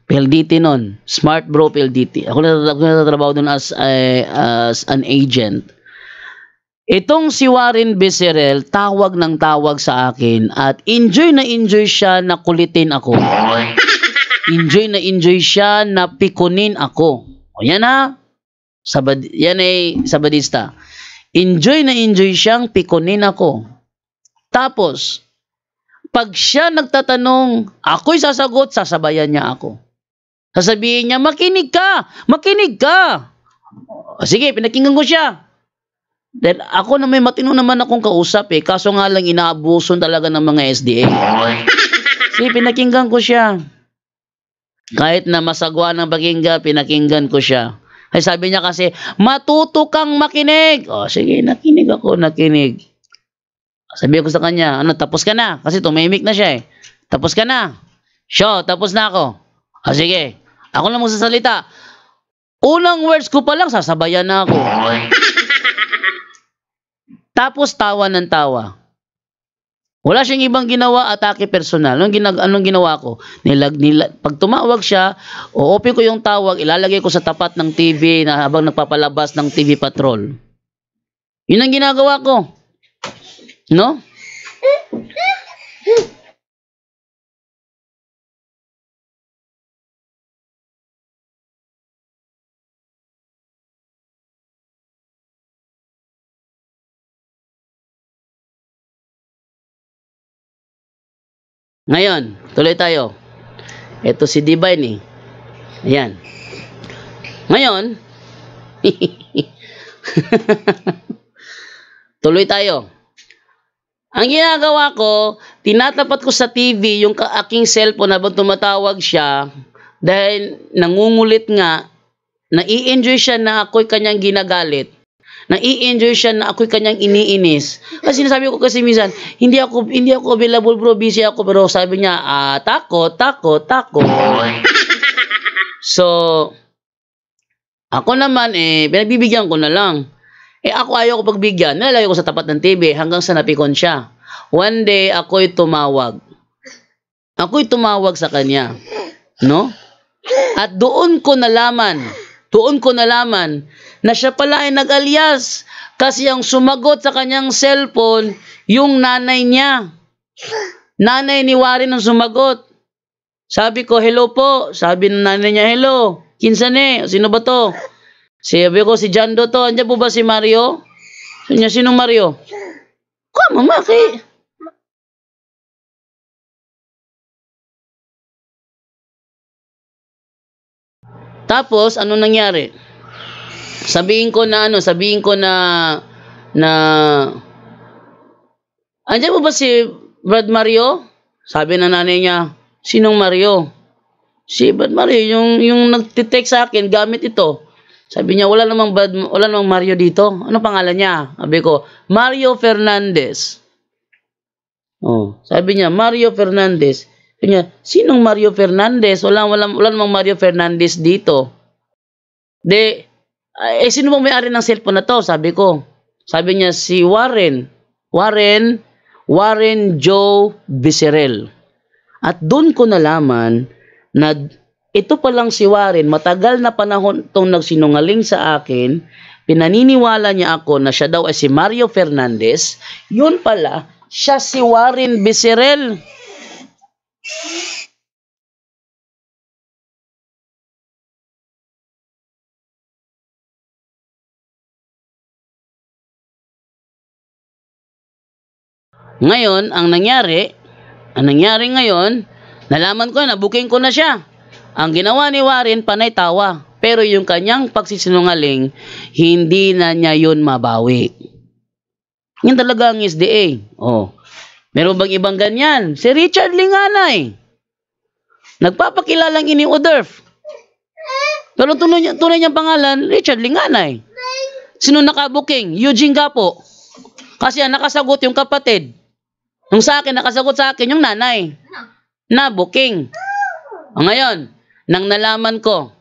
PLDT nun. Smart Bro PLDT. Ako nagtatrabaho doon as an agent. Itong si Warren Becerril, tawag ng tawag sa akin at enjoy na enjoy siya na kulitin ako. Enjoy na enjoy siya na pikunin ako. O yan ha. Yan ay Sabadista. Enjoy na enjoy siyang pikunin ako. Tapos, pag siya nagtatanong, ako'y sasagot, sasabayan niya ako. Sasabihin niya, makinig ka! Makinig ka! Sige, pinakinggan ko siya. Then ako na may matino naman akong kausap kaso nga lang inaabuso talaga ng mga SDA. Sige, pinakinggan ko siya. Kahit na masagwa ng pakinggan, pinakinggan ko siya. Ay sabi niya kasi, matuto kang makinig. Sige, nakinig ako, nakinig. Sabi ko sa kanya, tapos ka na? Kasi tumimik na siya Tapos ka na? Siya, tapos na ako. Sige, ako lang magsasalita. Unang words ko pa lang, sasabayan na ako. Tapos tawa ng tawa. Wala siyang ibang ginawa, atake personal. Anong ginawa ko? Pag tumawag siya, open ko yung tawag, ilalagay ko sa tapat ng TV na habang nagpapalabas ng TV Patrol. Yun ang ginagawa ko. No? Ngayon, tuloy tayo. Ito si Divine Ayan. Ngayon, tuloy tayo. Ang ginagawa ko, tinatapat ko sa TV yung aking cellphone habang tumatawag siya dahil nangungulit nga, nai-enjoy siya na ako'y kanyang ginagalit. Nai-enjoy siya na ako'y kanyang iniinis. Kasi sinasabi ko kasi minsan, hindi ako available bro, busy ako. Pero sabi niya, takot. So, ako naman pinagbibigyan ko na lang. Ako ayaw ko pagbigyan. Nalagay ko sa tapat ng TV hanggang sa napikon siya. One day, ako'y tumawag. Sa kanya. No? At doon ko nalaman na siya pala ay nag-alias kasi ang sumagot sa kanyang cellphone yung nanay niya. Nanay ni Warren ang sumagot. Sabi ko, hello po. Sabi ng nanay niya, hello. Kinsane, sino ba to? Sabi ko, si Jando to. Andiyan po ba si Mario? Sabi niya, sinong Mario? Mamaki. Tapos, ano nangyari? Sabihin ko na andiyan po ba si Brad Mario? Sabi ng nanay niya, sinong Mario? Si Brad Mario, yung nagtitext sa akin gamit ito. Sabi niya, wala namang Mario dito. Ano pangalan niya? Sabi ko, Mario Fernandez. Sabi niya, Mario Fernandez. Sabi niya, sinong Mario Fernandez? Wala namang Mario Fernandez dito. Sino bang may-ari ng cellphone na to? Sabi ko. Sabi niya, si Warren Joe Viserel. At doon ko nalaman na ito palang si Warren, matagal na panahon itong nagsinungaling sa akin, pinaniniwala niya ako na siya daw ay si Mario Fernandez, yun pala, siya si Warren Viserel. Ngayon, ang nangyari ngayon, nalaman ko na, booking ko na siya. Ang ginawa ni Warren, panay tawa. Pero yung kanyang pagsisinungaling, hindi na niya yun mabawi. Yan talaga ang SDA. Meron bang ibang ganyan? Si Richard Linganay. Nagpapakilalang ini-Odorf. Pero tunay niyang pangalan, Richard Linganay. Sino nakabuking? Eugene Gapo. Kasi nakasagot yung kapatid. Nung sa akin, nakasagot sa akin yung nanay. Na booking. Ngayon, nang nalaman ko,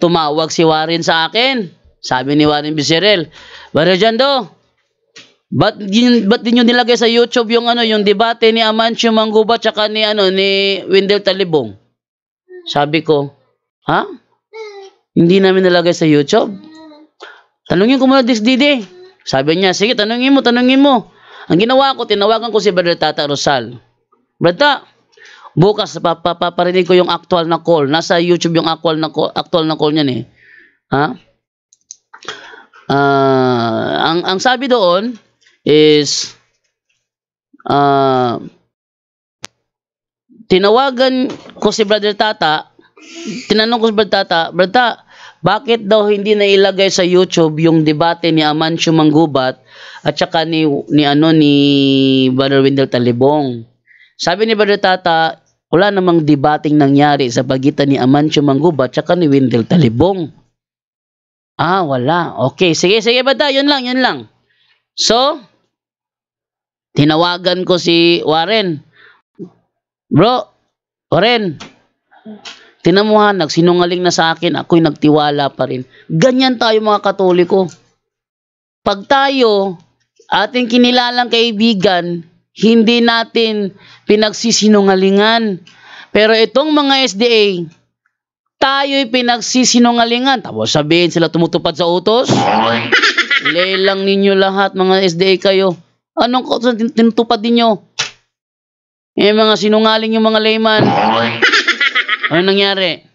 tumawag si Warren sa akin. Sabi ni Warren Viserel, Barrio Jando, ba't di nyo nilagay sa YouTube yung debate ni Amancio Manggubat tsaka ni Wendell Talibong? Sabi ko, ha? Hindi namin nilagay sa YouTube? Tanungin ko muna Didi. Sabi niya, sige, tanungin mo. Ang ginawa ko, tinawagan ko si Brother Tata Rosal. Brother, bukas paparinig ko yung actual na call. Nasa YouTube yung actual na call niyan Ha? Ang sabi doon is tinawagan ko si Brother Tata tinanong ko si Bertata, bakit daw hindi na ilagay sa YouTube yung debate ni Amancio Manggubat at saka ni Brother Wendell Talibong? Sabi ni Brother Tata, wala namang debating nangyari sa pagitan ni Amancio Manggubat at saka ni Wendell Talibong. Wala. Okay, sige bata, yun lang. So, tinawagan ko si Warren. Bro, Warren, tinan mo ha, nagsinungaling na sa akin, ako'y nagtiwala pa rin. Ganyan tayo mga Katoliko. Pag tayo, ating kinilalang kaibigan, hindi natin pinagsisinungalingan. Pero itong mga SDA, tayo'y pinagsisinungalingan. Tapos sabihin sila tumutupad sa utos. Lelang ninyo lahat, mga SDA kayo. Anong tinutupad ninyo? Mga sinungaling yung mga layman. Ano nangyari?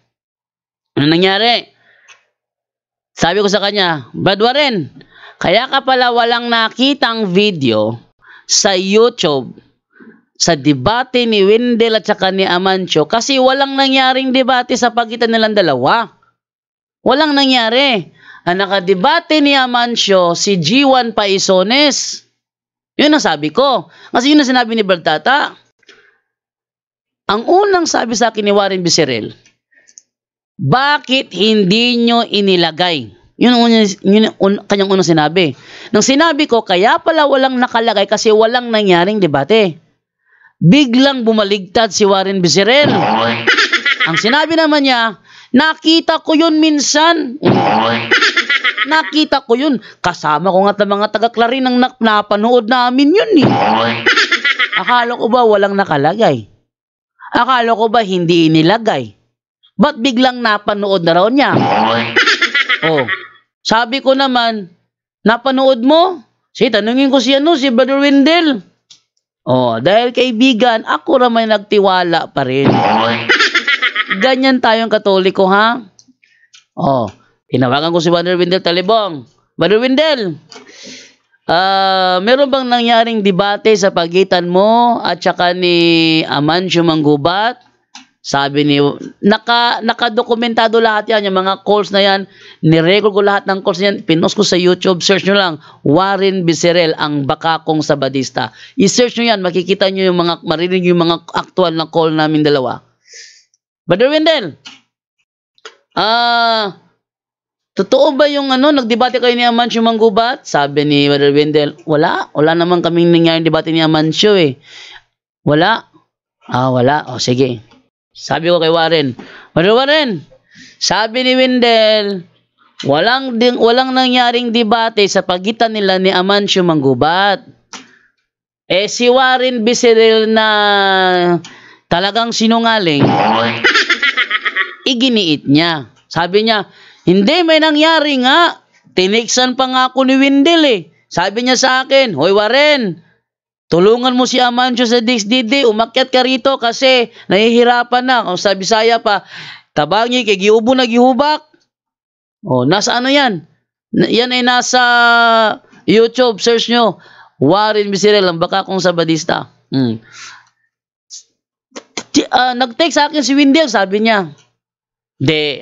Sabi ko sa kanya, Brad Warren, kaya ka pala walang nakitang video sa YouTube sa debate ni Wendell at saka ni Amancio kasi walang nangyaring debate sa pagitan nilang dalawa. Walang nangyari. Ang nakadebate ni Amancio si G1 Paisones. Yun ang sabi ko. Kasi yun ang sinabi ni Bertata. Ang unang sabi sa akin ni Warren Becerril, bakit hindi nyo inilagay? Yun kanyang unang sinabi. Nang sinabi ko, kaya pala walang nakalagay kasi walang nangyaring debate. Biglang bumaligtad si Warren Becerril. Ang sinabi naman niya, nakita ko yun minsan. Nakita ko yun. Kasama ko nga mga taga-Clarin ang napanood namin yun eh. Akala ko ba walang nakalagay? Akala ko ba hindi inilagay? Ba't biglang napanood na raw niya? Sabi ko naman, napanood mo? Sige, tanungin ko si Brother Wendell. Dahil kaibigan, ako naman nagtiwala pa rin. Ganyan tayong Katoliko, ha? Tinawagan ko si Brother Wendell Talibong. Brother Wendell, meron bang nangyaring debate sa pagitan mo at saka ni Amancio Manggubat? Sabi ni, nakadokumentado lahat yan, yung mga calls na yan, nirecord ko lahat ng calls na yan, pinost ko sa YouTube, search nyo lang, Warren Becerril, ang bakakong Sabadista. I-search nyo yan, makikita nyo yung marinig yung mga actual na call namin dalawa. Brother Wendell, totoo ba yung nagdebate kayo ni Amancio Manggubat? Sabi ni Brother Wendell, wala naman kaming nangyaring debate ni Amancio eh. Wala? Wala. Sige. Sabi ko kay Warren, Brother Warren, sabi ni Wendell, walang nangyaring debate sa pagitan nila ni Amancio Manggubat. Si Warren Becerril na talagang sinungaling, iginiit niya. Sabi niya, hindi, may nangyari nga. Tiniksan pa nga ako ni Wendell eh. Sabi niya sa akin, hoy Warren, tulungan mo si Amancio sa DXDD, umakyat ka rito kasi nahihirapan na. Sa Bisaya pa, tabangi kay giubo na gihubak. Nasa yan? Yan ay nasa YouTube, search nyo. Warren Becerril, ang bakakong Sabadista. Nag-text sa akin si Wendell, sabi niya.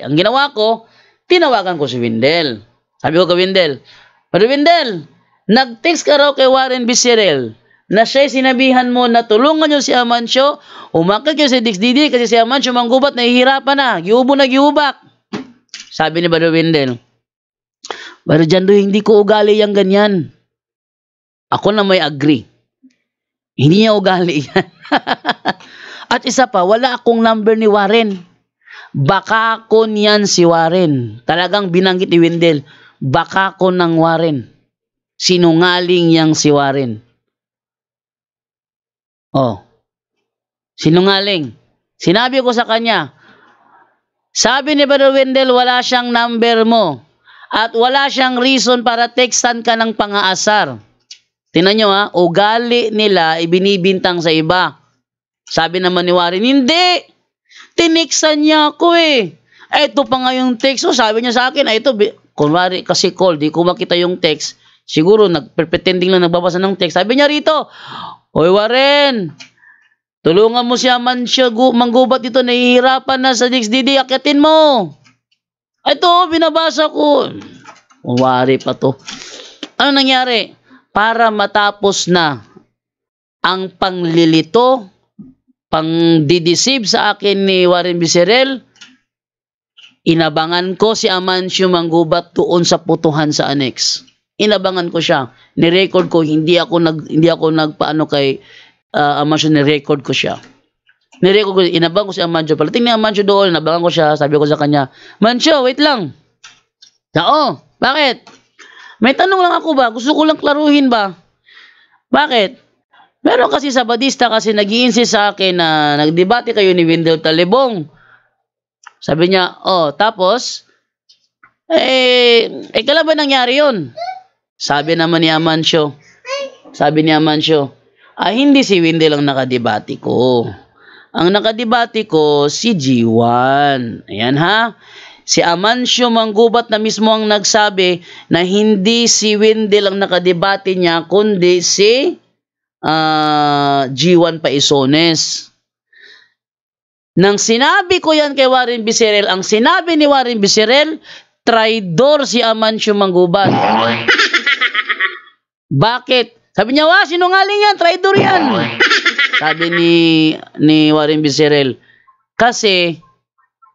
Ang ginawa ko, tinawagan ko si Wendell. Sabi ko kay Wendell, Brother Wendell, nag-text ka raw kay Warren Becerril na siya'y sinabihan mo na tulungan nyo si Amancio, umakit kayo sa DXDD kasi si Amancio Manggubat nahihirapan na, giubo na gihubak. Sabi ni Brother Wendell, Brother Jando, hindi ko ugali yung ganyan. Ako na may agree. Hindi niya ugali yan. At isa pa, wala akong number ni Warren. Bakakon yan si Warren. Talagang binanggit ni Wendell, bakakon ng Warren. Sinungaling yang si Warren. Sinungaling. Sinabi ko sa kanya, sabi ni Brother Wendell, wala siyang number mo. At wala siyang reason para textan ka ng pang-aasar. Tingnan nyo ugali nila ibinibintang sa iba. Sabi naman ni Warren, hindi. Tiniksan niya ako eh. Ito pa nga yung text. Sabi niya sa akin, ito, kunwari kasi call, di ko makita yung text. Siguro, pretending lang nagbabasa ng text. Sabi niya rito, oy Warren, Tulungan mo si Amancio manggubat dito, nahihirapan na sa DXDD, akyatin mo. Ito, binabasa ko. Wari pa to. Ano nangyari? Para matapos na ang panglilito, pang-dideceive sa akin ni Warren Vicerel, inabangan ko si Amancio manggubat doon sa putuhan sa annex. Inabangan ko siya. Ni-record ko, hindi ako nagpaano kay Amancio, ni-record ko siya. Ni-record ko, inabang ko si Amancio. Palating ni Amancio doon, inabangan ko siya, sabi ko sa kanya, Mancio, wait lang. Oo, bakit? May tanong lang ako ba? Gusto ko lang klaruhin ba? Bakit? Meron kasi Sabadista kasi nag-i-insist sa akin na nagdebate kayo ni Wendell Talibong. Sabi niya, tapos, kailan ba nangyari yun? Sabi naman ni Amancio, hindi si Wendell ang nakadebate ko. Ang nakadebate ko, si G1. Ayan ha. Si Amancio manggubat na mismo ang nagsabi na hindi si Wendell ang nakadebate niya, kundi si G1 Paisones. Nang sinabi ko yan kay Warren Vicerel, ang sinabi ni Warren Vicerel, traidor si Amancio manggubat. Bakit? Sabi niya, sinungaling yan, traidor yan. Sabi ni Warren Vicerel, kasi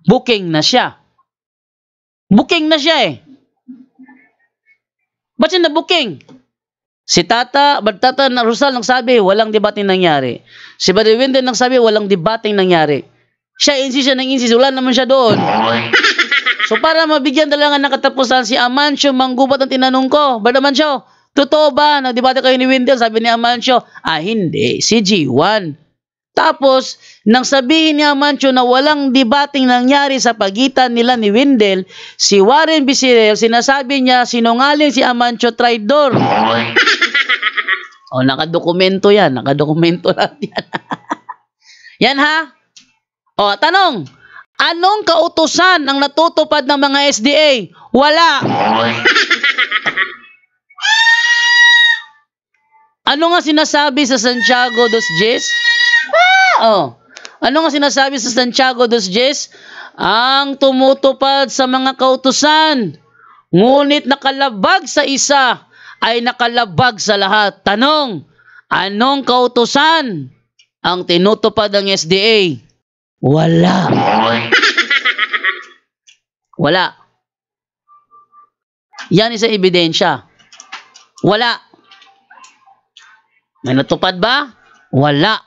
booking na siya. Booking na siya eh. Ba't siya na-booking? Si Tata Rosal nagsabi, walang debating nangyari. Si Brother Wendell nagsabi, walang debating nangyari. Siya ng insist, wala naman siya doon. So para mabigyan talaga ng katapusan, si Amancio manggubat ang tinanong ko, Brother Amancio, totoo ba? Nagdebate kayo ni Wendell? Sabi ni Amancio, hindi, si G1. Tapos, nang sabihin ni Amancio na walang debating nangyari sa pagitan nila ni Wendell, si Warren Vicerel, sinasabi niya, sinungaling si Amancio, traidor. Nakadokumento yan. Nakadokumento lahat yan. Yan ha? Tanong, anong kautusan ang natutupad ng mga SDA? Wala. Ano nga sinasabi sa Santiago 2:10? Ano nga sinasabi sa Santiago 2:10? Ang tumutupad sa mga kautusan, ngunit nakalabag sa isa, ay nakalabag sa lahat. Tanong, anong kautusan ang tinutupad ng SDA? Wala. Wala. Yan isa ebidensya. Wala. May natupad ba? Wala.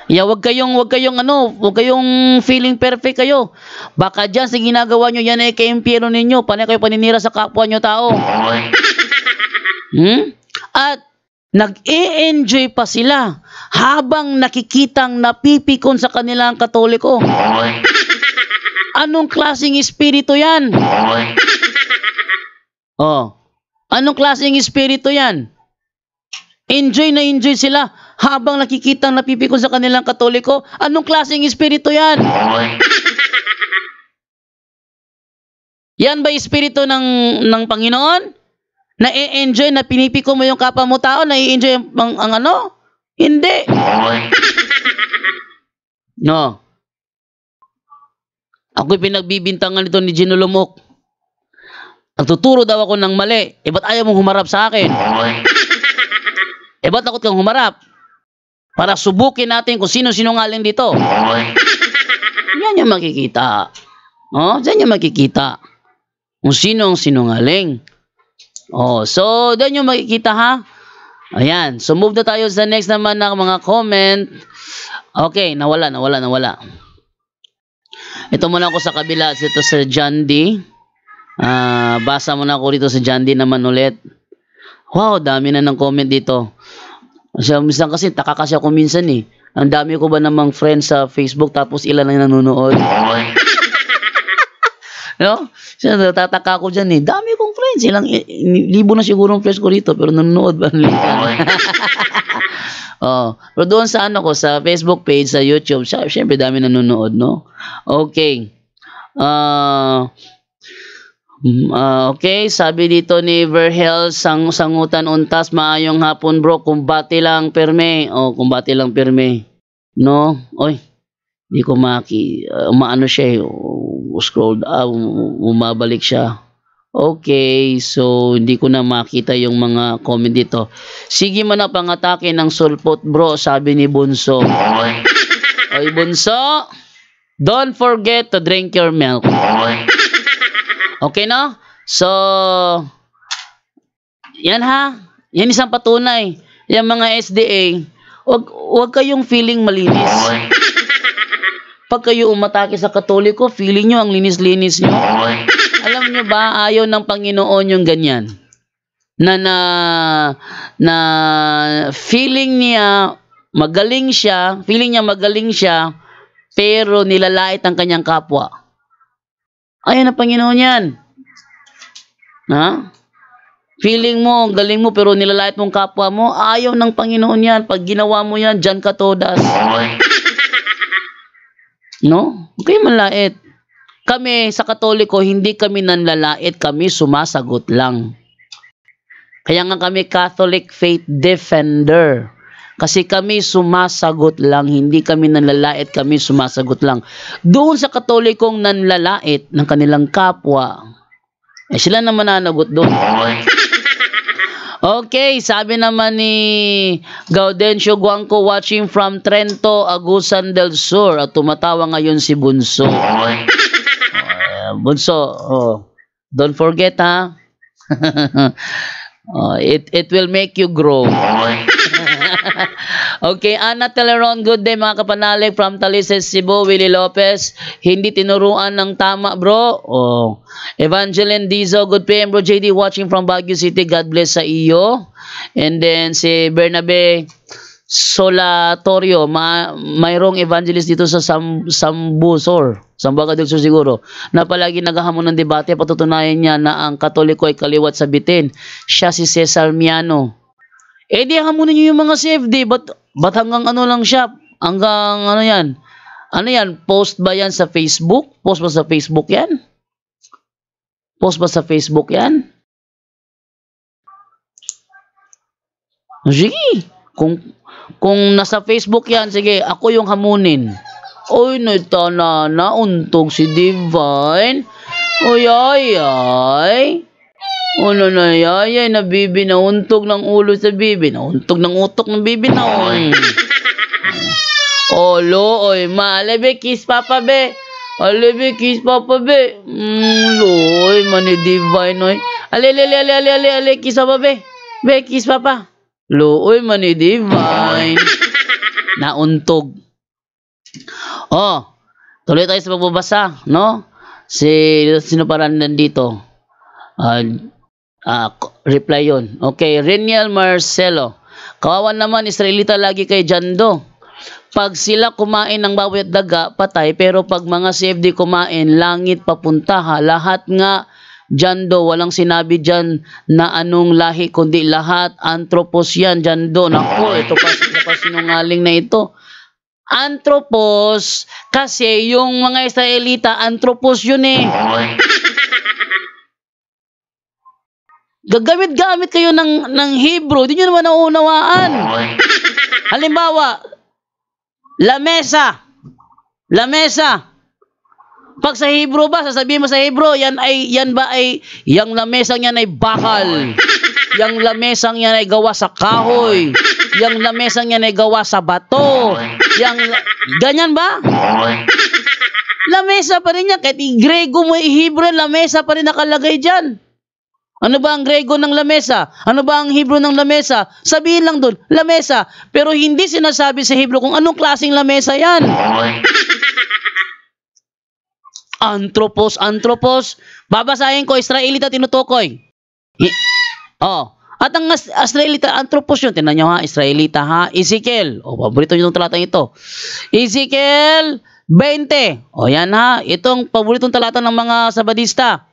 Wag kayong feeling perfect kayo. Baka diyan sa ginagawa nyo, yan ay kaimpyerno ninyo. Panay kayo paninira sa kapwa nyo tao. At nag-e-enjoy pa sila habang nakikitang napipikon sa kanilang Katoliko. Anong klaseng espiritu yan? Anong klaseng espiritu yan? Enjoy na enjoy sila habang nakikitang napipikon sa kanilang Katoliko. Anong klaseng espiritu yan? Yan ba espiritu ng Panginoon? Na-enjoy, na pinipiko mo yung kapwa mo tao, na-enjoy ang ano? Hindi. No. Ako'y pinagbibintangan nito ni Gino Lumok. Nagtuturo daw ako ng mali. Ba't ayaw mong humarap sa akin? Ba't takot kang humarap? Para subukin natin kung sino sinungaling dito. Yan yung makikita. Diyan yung makikita. Kung sino ang sinungaling. So, doon yung makikita ha. Ayan. So, move na tayo sa next naman ng mga comment. Okay, nawala. Ito muna ako sa kabila. Ito sa John D. Basa muna ako dito sa John D naman ulit. Wow, dami na ng comment dito. Minsan kasi, taka kasi ako minsan eh. Ang dami ko ba namang friends sa Facebook tapos ilan lang nanonood? No? So, tataka ko dyan eh. Dami kong friends. Libo na siguro ang friends ko rito pero nanonood ba? Pero doon sa sa Facebook page, sa YouTube, syempre dami nanonood, no? Okay. Okay, sabi dito ni Verhel, sangutan untas, maayong hapon bro, kumbati lang perme. Kumbati lang perme. No? Oy, di ko maano siya scroll umabalik siya. Okay, so hindi ko na makita yung mga comment dito. Sige man na pangatake ng sulpot bro, sabi ni Bunso. Oy Bunso, don't forget to drink your milk. Okay no? So, yan ha. Yan isang patunay. Yan mga SDA, wag kayong feeling malinis. Pag kayo umatake sa Katoliko, feeling nyo ang linis-linis nyo. Alam nyo ba, ayaw ng Panginoon yung ganyan. Na feeling niya magaling siya, pero nilalait ang kanyang kapwa. Ayaw ng Panginoon yan. Ha? Feeling mo, galing mo, pero nilalait mong kapwa mo, ayaw ng Panginoon yan. Pag ginawa mo yan, dyan ka todas. No? Okay, malait. Kami sa Katoliko, hindi kami nanlalait, kami sumasagot lang. Kaya nga kami Catholic Faith Defender. Kasi kami sumasagot lang, hindi kami nanlalait, kami sumasagot lang. Doon sa Katolikong nanlalait ng kanilang kapwa, sila na mananagot doon. Okay, sabi naman ni Gaudencio Guangco, watching from Trento, Agusan del Sur, at tumatawa ngayon si Bunso. Bunso, don't forget ha. It will make you grow. Okay, Ana Teleron, good day mga kapanalig from Talises, Cebu. Willie Lopez, hindi tinuruan ng tama bro. Evangeline Dizo, good PM bro. JD watching from Baguio City, God bless sa iyo. And then si Bernabe Solatorio, mayroong evangelist dito sa Sambusor, Sambuca del Sur siguro, na palagi naghahamon ng debate, patutunayan niya na ang Katoliko ay kaliwat sa bitin. Siya si Cesar Miano. Di hamunin niyo yung mga CFD, ba't hanggang ano lang siya? Hanggang ano yan? Ano yan? Post ba yan sa Facebook? Post ba sa Facebook yan? Post ba sa Facebook yan? Sige. Kung nasa Facebook yan, sige, ako yung hamunin. Oy, naitana na, untog si Divine. Oy, ay. Ano na yay, na bibi, nauntog ng ulo sa bibi, nauntog ng utok ng bibi na. Olo, oy, malebe, kiss papa be. Alebe, kiss papa be. Loy, mani Divine, oy. Ale, kiss papa be. Be, kiss papa. Loy, mani Divine. Nauntog. Tuloy tayo sa pagbabasa, no? Sino pa nandito? Reply yun. Okay, Reniel Marcelo. Kawawan naman, Israelita lagi kay Jando. Pag sila kumain ng baboy at daga, patay. Pero pag mga CFD kumain, langit papunta ha. Lahat nga, Jando, walang sinabi dyan na anong lahi, kundi lahat. Anthropos yan, Jando. Naku, ito pa sinungaling na ito. Anthropos, kasi yung mga Israelita, anthropos yun eh. Gagamit kayo ng Hebrew, di nyo naman nauunawaan. Halimbawa, lamesa. Pag sa Hebrew ba, sasabihin mo sa Hebrew, yung lamesang yan ay bakal. Yung lamesang yan ay gawa sa kahoy. Yung lamesang yan ay gawa sa bato. Ganyan ba? Lamesa pa rin yan. Kahit i-Grego mo, i-Hebrew, lamesa pa rin nakalagay dyan. Ano ba ang Grego ng lamesa? Ano ba ang Hebrew ng lamesa? Sabihin lang doon, lamesa. Pero hindi sinasabi sa Hebrew kung anong klaseng lamesa yan. Anthropos. Babasahin ko, Israelita tinutukoy. At ang Israelita, anthropos yun. Tingnan nyo ha, Israelita ha. Ezekiel. Paborito nyo itong talatang ito. Ezekiel 20. Yan ha. Itong paboritong talata ng mga Sabadista.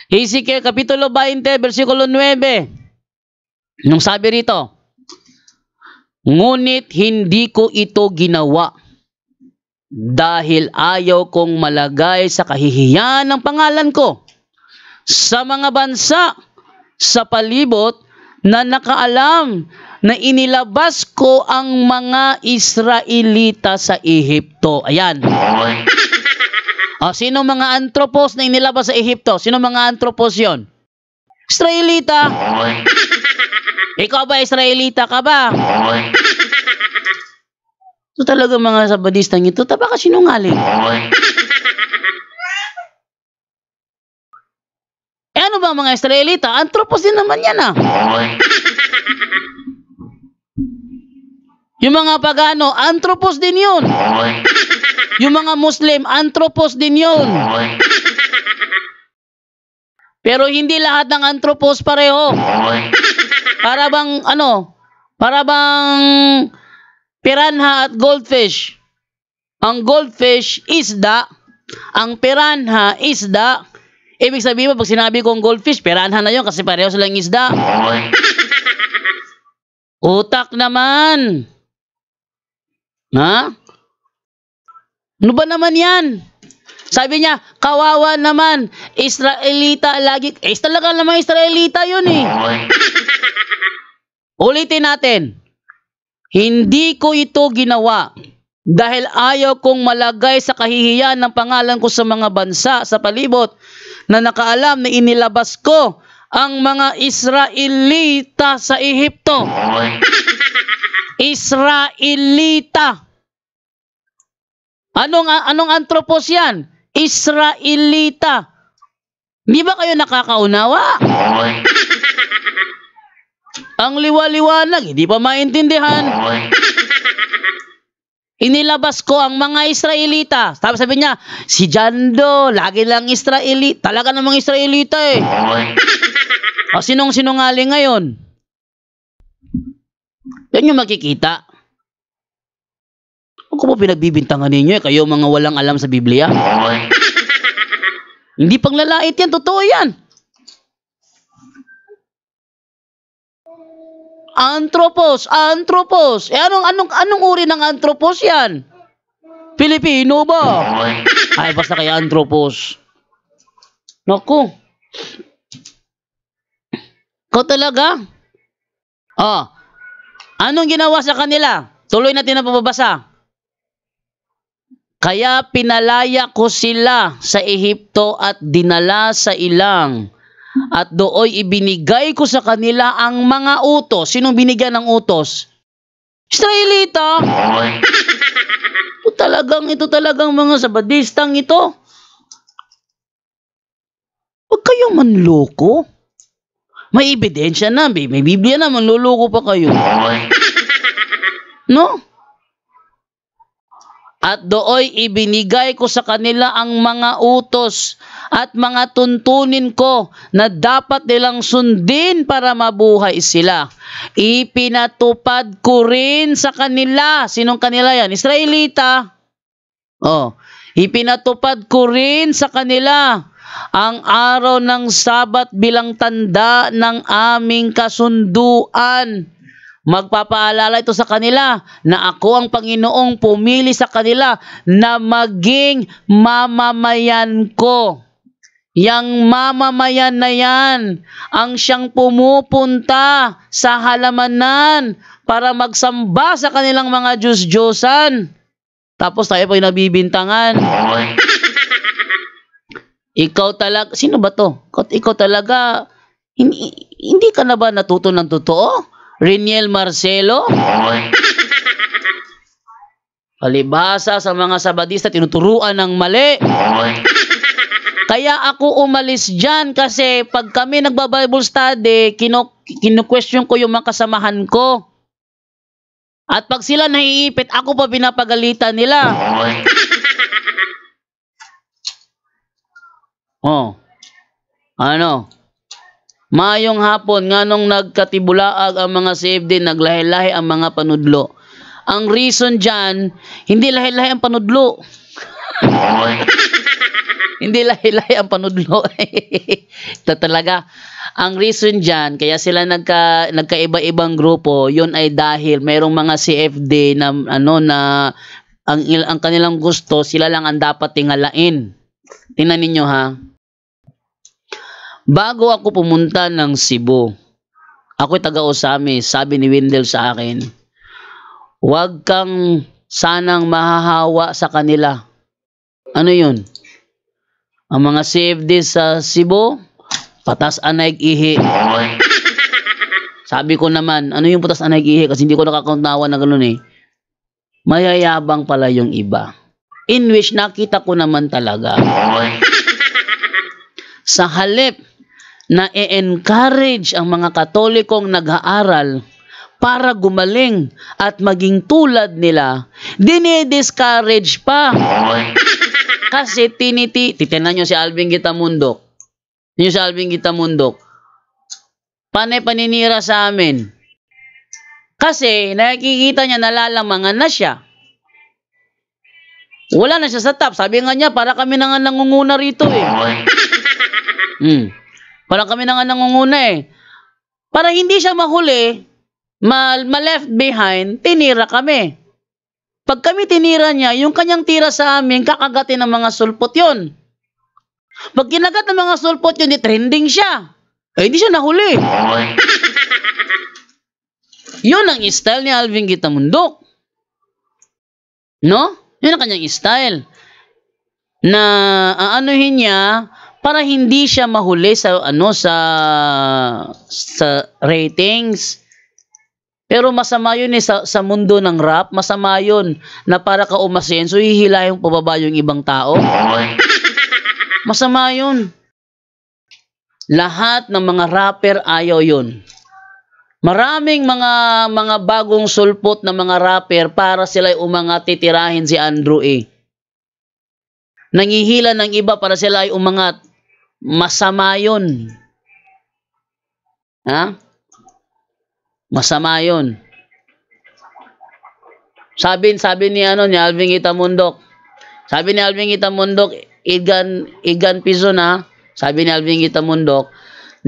Ezekiel Kapitulo 20, versikulo 9. Nung sabi rito, ngunit hindi ko ito ginawa dahil ayaw kong malagay sa kahihiyan ng pangalan ko. sa mga bansa sa palibot na nakaalam na inilabas ko ang mga Israelita sa Ehipto. Ayan. Sino mga anthropos na inilabas sa Ehipto? Sino mga anthropos yon? Israelita. Ikaw ba Israelita ka ba? Ito talaga mga sabadistang ito. Taba ka sinungaling. Ano ba mga Israelita? Anthropos din naman yan Yung mga pagano, anthropos din yun. Yung mga Muslim, anthropos din yun. Pero hindi lahat ng anthropos pareho. Para bang piranha at goldfish. Ang goldfish, isda. Ang piranha, isda. Ibig sabihin mo, pag sinabi kong goldfish, piranha na yun kasi pareho silang isda. Utak naman. Ha? Ano ba naman yan? Sabi niya, kawawa naman. Israelita lagi. Talaga naman Israelita yun Ulitin natin. Hindi ko ito ginawa dahil ayaw kong malagay sa kahihiyan ng pangalan ko sa mga bansa sa palibot na nakaalam na inilabas ko ang mga Israelita sa Ehipto. Israelita. Anong anthropos yan? Israelita. Di ba kayo nakakaunawa? Ang liwa-liwanag, hindi pa maintindihan. Inilabas ko ang mga Israelita. Tapos sabi niya, si Jando, lagi lang Israelita. Talaga namang Israelita sinong sinungaling ngayon? Yan yung makikita. Ako po pinagbibintangan ninyo kayo mga walang alam sa Biblia. Hindi panglalait yan, totoo yan. Anthropos. Anong uri ng anthropos yan? Pilipino ba? Ay, basta kaya anthropos. Naku. Ikaw talaga? Anong ginawa sa kanila? Tuloy natin na pababasa. Kaya pinalaya ko sila sa Ehipto at dinala sa ilang. At dooy ibinigay ko sa kanila ang mga utos. Sinong binigyan ng utos? Israelita. Ito talagang mga sabadistang ito. Huwag kayong manloko. May ebidensya na. May Biblia na. Manluloko pa kayo. No? At dooy ibinigay ko sa kanila ang mga utos at mga tuntunin ko na dapat nilang sundin para mabuhay sila. Ipinatupad ko rin sa kanila. Sinong kanila yan? Israelita. Ipinatupad ko rin sa kanila ang araw ng Sabat bilang tanda ng aming kasunduan. Magpapaalala ito sa kanila na ako ang Panginoong pumili sa kanila na maging mamamayan ko. Yang mamamayan na yan ang siyang pumupunta sa halamanan para magsamba sa kanilang mga Diyos-Diyosan. Tapos tayo po yung nabibintangan. Ikaw talaga, sino ba to? Ikaw talaga, hindi ka na ba natuto ng totoo? Reniel Marcelo? Palibhasa sa mga sabadista, tinuturuan ng mali. Kaya ako umalis dyan kasi pag kami nagba-Bible study, kinu-question ko yung mga kasamahan ko. At pag sila naiipit, ako pa pinapagalitan nila. Mayong hapon, nganong nagkatibulaag ang mga CFD, naglahi-lahi ang mga panudlo. Ang reason dyan, hindi lahi-lahi ang panudlo. Hindi lahi-lahi ang panudlo. Ito talaga. Ang reason dyan, kaya sila nagkaiba-ibang grupo, yun ay dahil mayroong mga CFD na ang kanilang gusto, sila lang ang dapat tingalain. Tingnan ninyo ha. Bago ako pumunta ng Cebu, ako'y taga-Osami, sabi ni Wendell sa akin, huwag kang sanang mahahawa sa kanila. Ano yun? Ang mga CFD sa Cebu, patas anay ihi. Sabi ko naman, ano yung patas anay ihi? Kasi hindi ko nakakuntawan na gano'n eh. Mayayabang pala yung iba. In which nakita ko naman talaga. Sa halip na i-encourage ang mga Katolikong nag-aaral para gumaling at maging tulad nila, dinidiscourage pa. Kasi titinan nyo si Alvin Gitamundok. Yung si Alvin Gitamundok, panay paninira sa amin. Kasi nakikita niya nalalamangan na siya. Wala na siya sa top. Sabi nga niya, para kami na nga nangunguna rito eh. Para kami na nga nangunguna eh. Para hindi siya mahuli, ma-left behind, tinira kami. Pag kami tinira niya, yung kanyang tira sa amin, kakagatin ng mga sulpot yun. Pag kinagat ng mga sulpot yun, trending siya. Eh, hindi siya nahuli. Yun ang style ni Alvin Gitamundok. No? Yun ang kanyang style. Na aanuhin niya para hindi siya mahuli sa sa ratings. Pero masama yun eh sa mundo ng rap, masama yun na para ka umasenso, hihilayang pababa yung ibang tao. Masama yun. Lahat ng mga rapper ayaw yun. Maraming mga bagong sulpot na mga rapper para sila umangat, titirahin si Andrew A. Nangihila ng iba para sila ay umangat. Masama yun. Ha? Masama yun. Sabi ni Alvin Gitamundok. Sabi ni Alvin Gitamundok, igan piso na. Sabi ni Alvin Gitamundok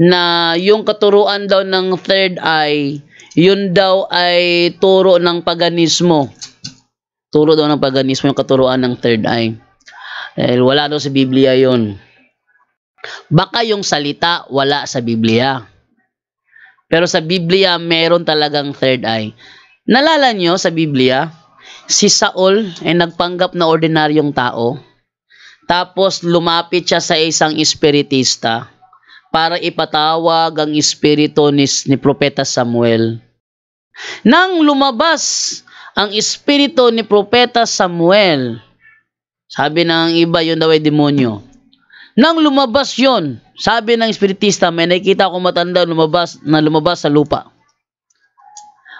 na yung katuruan daw ng third eye, yun daw ay turo ng paganismo. Turo daw ng paganismo yung katuruan ng third eye. Wala daw sa Biblia yun. Baka yung salita wala sa Biblia. Pero sa Biblia, meron talagang third eye. Nalala nyo sa Biblia, si Saul ay nagpanggap na ordinaryong tao. Tapos lumapit siya sa isang espiritista para ipatawag ang espiritu ni Propeta Samuel. Nang lumabas ang espiritu ni Propeta Samuel, sabi ng iba, yun daw ay demonyo. Nang lumabas yon, sabi ng espiritista, may nakita ko matanda lumabas sa lupa.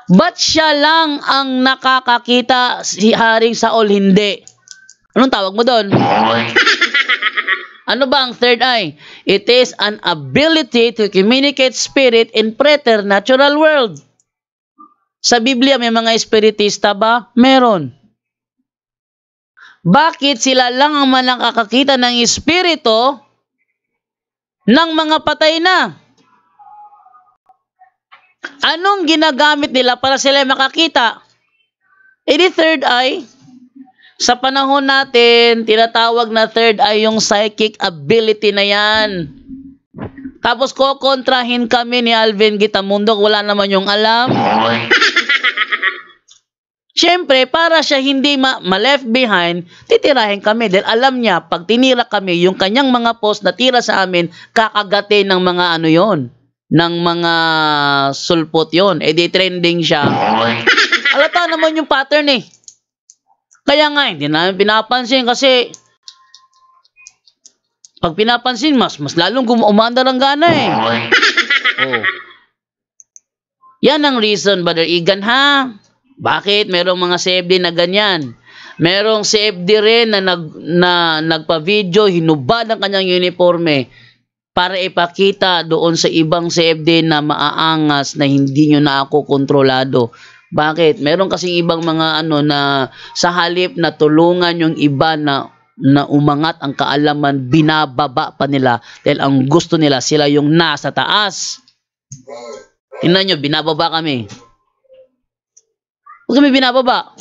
Ba't siya lang ang nakakakita, si Haring Saul hindi? Anong tawag mo doon? Ano ba ang third eye? It is an ability to communicate spirit in preternatural world. Sa Biblia, may mga espiritista ba? Meron. Bakit sila lang ang nakakakita ng espiritu ng mga patay na? Anong ginagamit nila para sila makakita? The third eye. Sa panahon natin, tinatawag na third eye yung psychic ability na yan. Tapos kokontrahin kami ni Alvin Gitamundok, wala naman yung alam. Siyempre, para siya hindi ma-left behind, titirahin kami. Dahil alam niya, pag tinira kami, yung kanyang mga post na tira sa amin, kakagatin ng mga ng mga sulpot yon. Di trending siya. Alata naman yung pattern eh. Kaya nga, hindi namin pinapansin kasi pag pinapansin, mas lalong umandar ang gana eh. Oh. Yan ang reason, Brother Igan, ha? Bakit? Merong mga CFD na ganyan. Merong CFD rin na nagpa-video, hinubad ang kanyang uniforme para ipakita doon sa ibang CFD na maaangas na hindi nyo na ako kontrolado. Bakit? Meron kasing ibang mga na sa halip na tulungan yung iba na umangat ang kaalaman, binababa pa nila dahil ang gusto nila sila yung nasa taas. Tingnan nyo, binababa kami. Huwag kami binababa.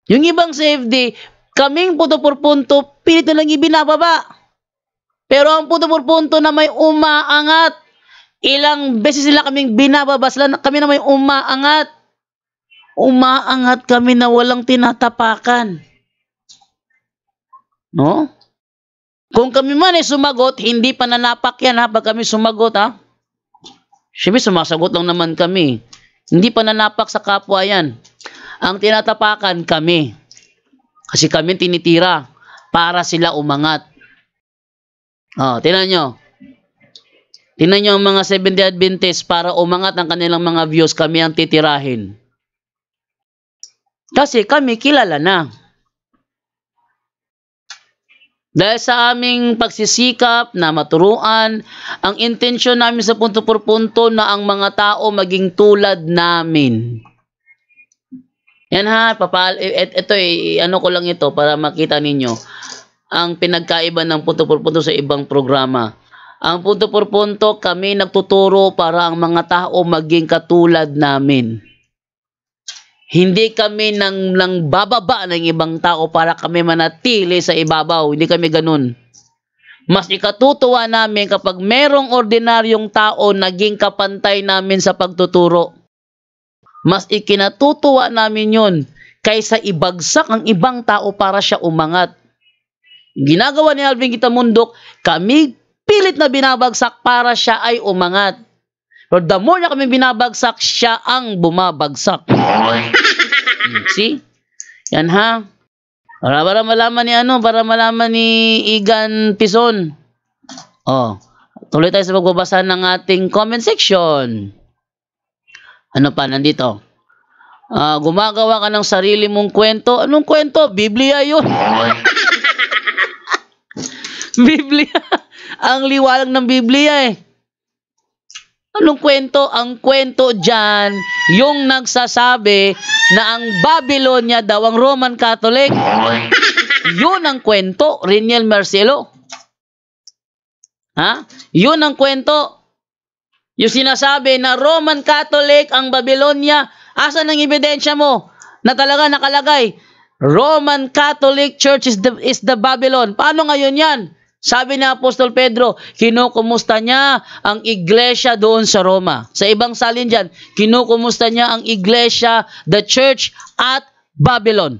Yung ibang CFD, kaming punto por punto, pilit na lang ibinababa. Pero ang punto por punto na may umaangat. Ilang beses nila kaming binababaslan, kami na may umaangat. Umaangat kami na walang tinatapakan. No? Kung kami man ay sumagot, hindi pananapak yan ha, pag kami sumagot ha. Siyempre, sumasagot lang naman kami. Hindi pananapak sa kapwa yan. Ang tinatapakan kami. Kasi kami tinitira para sila umangat. Tingnan nyo. Tingnan nyo ang mga Seventh-day Adventist, para umangat ang kanilang mga views, kami ang titirahin. Kasi kami kilala na. Dahil sa aming pagsisikap na maturuan, ang intensyon namin sa punto por punto na ang mga tao maging tulad namin. Yan ha, ito ano ko lang ito para makita ninyo ang pinagkaiba ng punto por punto sa ibang programa. Ang punto por punto, kami nagtuturo para ang mga tao maging katulad namin. Hindi kami nang bababa ng ibang tao para kami manatili sa ibabaw. Hindi kami ganun. Mas ikatutuwa namin kapag merong ordinaryong tao naging kapantay namin sa pagtuturo. Mas ikinatutuwa namin yun kaysa ibagsak ang ibang tao para siya umangat. Ginagawa ni Alvin Kitamundok, kami pilit na binabagsak para siya ay umangat. Pero the more na kami binabagsak, siya ang bumabagsak. See? Yan ha. Para malaman ni para malaman ni Igan Pison. Tuloy tayo sa pagbabasa ng ating comment section. Ano pa nandito? Gumagawa ka ng sarili mong kwento. Anong kwento? Biblia yun. Biblia. Ang liwanag ng Biblia eh. Anong kwento? Ang kwento dyan, yung nagsasabi na ang Babylonia daw ang Roman Catholic. Yun ang kwento, Reniel Marcelo. Ha? Yun ang kwento. Yung sinasabi na Roman Catholic ang Babylonia, asan ang ebidensya mo na talaga nakalagay? Roman Catholic Church is the Babylon. Paano ngayon yan? Sabi ni Apostol Pedro, kinukumusta niya ang iglesia doon sa Roma. Sa ibang salin dyan, kinukumusta niya ang iglesia, the church at Babylon.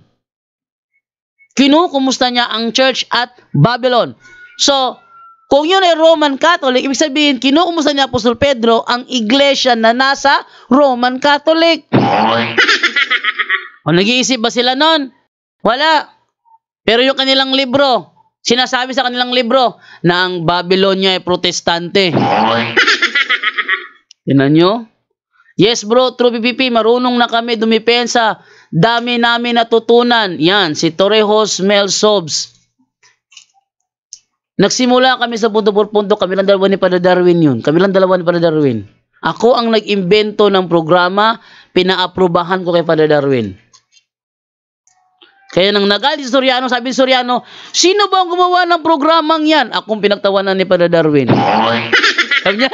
Kinukumusta niya ang church at Babylon. So, kung yun ay Roman Catholic, ibig sabihin, kinukumusta niya Apostol Pedro ang iglesia na nasa Roman Catholic. O nag-iisip ba sila nun? Wala. Pero yung kanilang libro, sinasabi sa kanilang libro na ang Babylonia ay protestante. Tingnan nyo? Yes bro, true PPP, marunong na kami dumipensa. Dami namin natutunan. Yan, si Torrejos Mel Sobs. Nagsimula kami sa punto por punto, kami lang dalawa ni Padre Darwin yun. Kami lang dalawa ni Padre Darwin. Ako ang nag-imbento ng programa, pina-aprobahan ko kay Padre Darwin. Kaya nang nagalit si Soriano, sabi ni Soriano, sino ba ang gumawa ng programang yan? Akong pinagtawanan ni Padre Darwin. Sabi niya,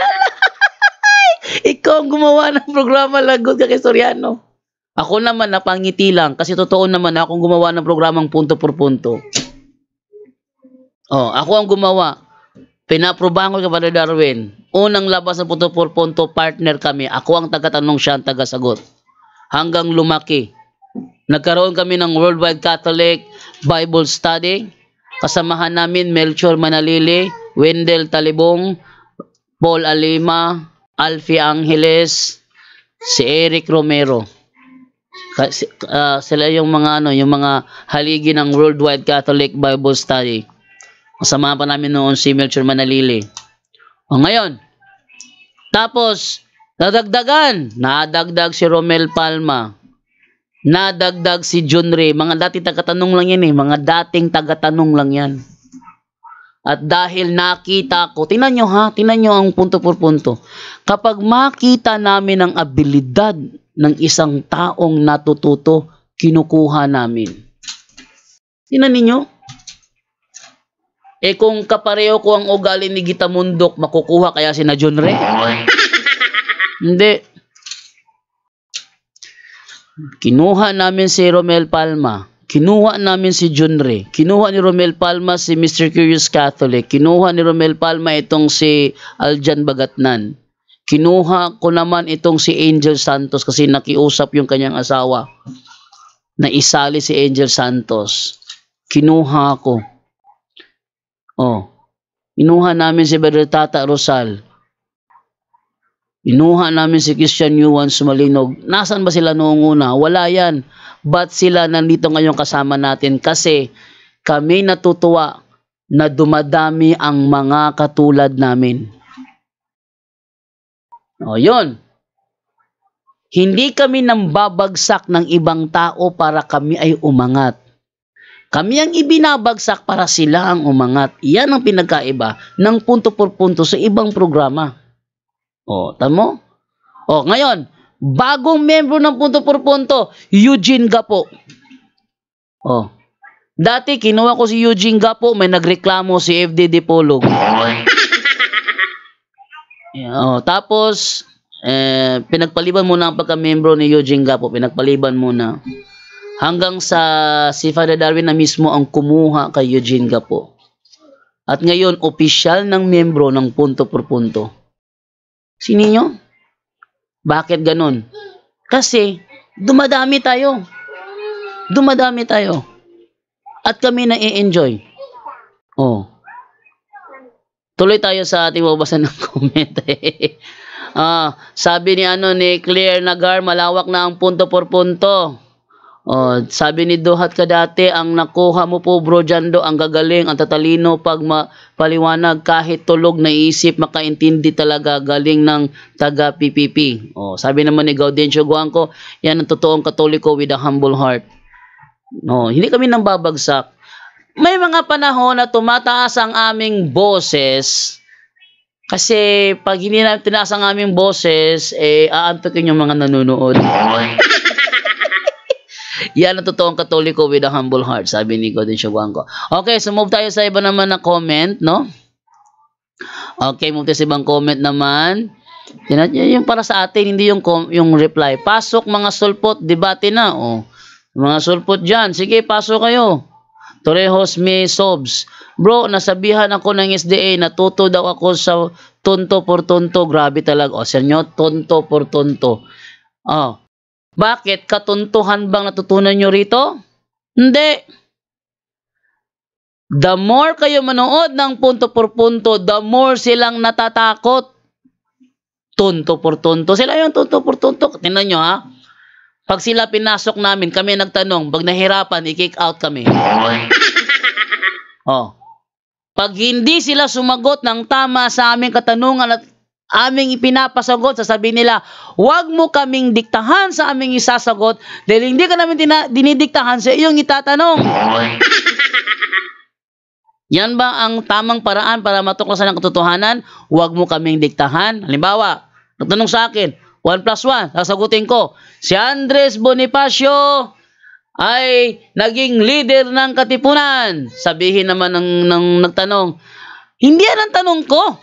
ikaw ang gumawa ng programa, lagot ka kay Soriano. Ako naman napangiti lang, kasi totoo naman akong gumawa ng programang punto por punto. Ako ang gumawa. Pinaprobahan ko kay Padre Darwin. Unang labas ng punto por punto, partner kami. Ako ang tagatanong, siya ang tagasagot. Hanggang lumaki. Nagkaroon kami ng Worldwide Catholic Bible Study. Kasamahan namin Melchor Manalili, Wendell Talibong, Paul Alima, Alfie Angeles, si Eric Romero. Sila yung mga yung mga haligi ng Worldwide Catholic Bible Study. Kasamahan pa namin noon si Melchor Manalili. Ngayon, tapos nadagdag si Romel Palma. Nadagdag si John Ray. Mga dating tagatanong lang yan Mga dating tagatanong lang yan. At dahil nakita ko, tingnan nyo ang punto por punto. Kapag makita namin ang abilidad ng isang taong natututo, kinukuha namin. Tingnan ninyo. Kung kapareho ko ang ugali ni Kitamundok, makukuha kaya si na John Ray? Hindi. Kinuha namin si Romel Palma. Kinuha namin si Junre. Kinuha ni Romel Palma si Mr. Curious Catholic. Kinuha ni Romel Palma itong si Aljan Bagatnan. Kinuha ko naman itong si Angel Santos kasi nakiusap yung kanyang asawa na isali si Angel Santos. Kinuha ko. Oh. Kinuha namin si Brother Tata Rosal. Kinuha namin si Christian Yuan Sumalinog. Nasaan ba sila noong una? Wala yan. Ba't sila nandito ngayon kasama natin? Kasi kami natutuwa na dumadami ang mga katulad namin. O, yun. Hindi kami nambabagsak ng ibang tao para kami ay umangat. Kami ang ibinabagsak para sila ang umangat. Yan ang pinagkaiba ng punto por punto sa ibang programa. O, tamo? O, ngayon, bagong membro ng punto por punto, Eugene Gapo. O, dati kinuha ko si Eugene Gapo, may nagreklamo si FDD Polog. O, tapos, pinagpaliban muna ang pagka-membro ni Eugene Gapo, pinagpaliban muna. Hanggang sa si Father Darwin na mismo ang kumuha kay Eugene Gapo. At ngayon, opisyal ng membro ng punto por punto. Sininyo? Bakit ganun? Kasi, dumadami tayo. Dumadami tayo. At kami na-enjoy. Oh. Tuloy tayo sa ating mabasa ng comment. Sabi ni Claire Nagar, malawak na ang punto por punto. Oh, sabi ni Duhat ka dati, ang nakuha mo po bro Jando, ang gagaling, ang tatalino pag paliwanag, kahit tulog na isip, makaintindi talaga, galing ng taga PPP. Oh, sabi naman ni Gaudencio Guangco, yan ang totoong Katoliko with a humble heart. No, hindi kami nang babagsak. May mga panahon na tumataas ang aming boses. Kasi pag hindi na tinaas ang aming boses, aantukin yung mga nanonood. Yan ang totoong Katoliko with a humble heart, sabi ni Gaudencio Guangco. Okay, so move tayo sa iba naman na comment, no? Okay, move tayo sa ibang comment naman. Yung para sa atin, hindi yung reply. Pasok mga sulpot, debate na. Oh. Mga sulpot dyan, sige, pasok kayo. Torrejos May Sobs. Bro, nasabihan ako ng SDA, natuto daw ako sa tonto por tonto. Grabe talaga. O, senyo, tonto por tonto. Oh. Bakit? Katuntuhan bang natutunan nyo rito? Hindi. The more kayo manood ng punto por punto, the more silang natatakot. Tunto por tunto. Sila yung tunto por tunto. Tingnan nyo ha. Pag sila pinasok namin, kami nagtanong, pag nahirapan, i-kick out kami. Oh. Pag hindi sila sumagot ng tama sa aming katanungan at aming ipinapasagot, sasabihin nila, huwag mo kaming diktahan sa aming isasagot dahil hindi ka namin dinidiktahan sa iyong itatanong. Yan ba ang tamang paraan para matuklasan ang katotohanan? Huwag mo kaming diktahan. Halimbawa, nagtanong sa akin, 1 plus 1, sasagutin ko, si Andres Bonifacio ay naging leader ng Katipunan. Sabihin naman ng nagtanong, hindi yan ang tanong ko.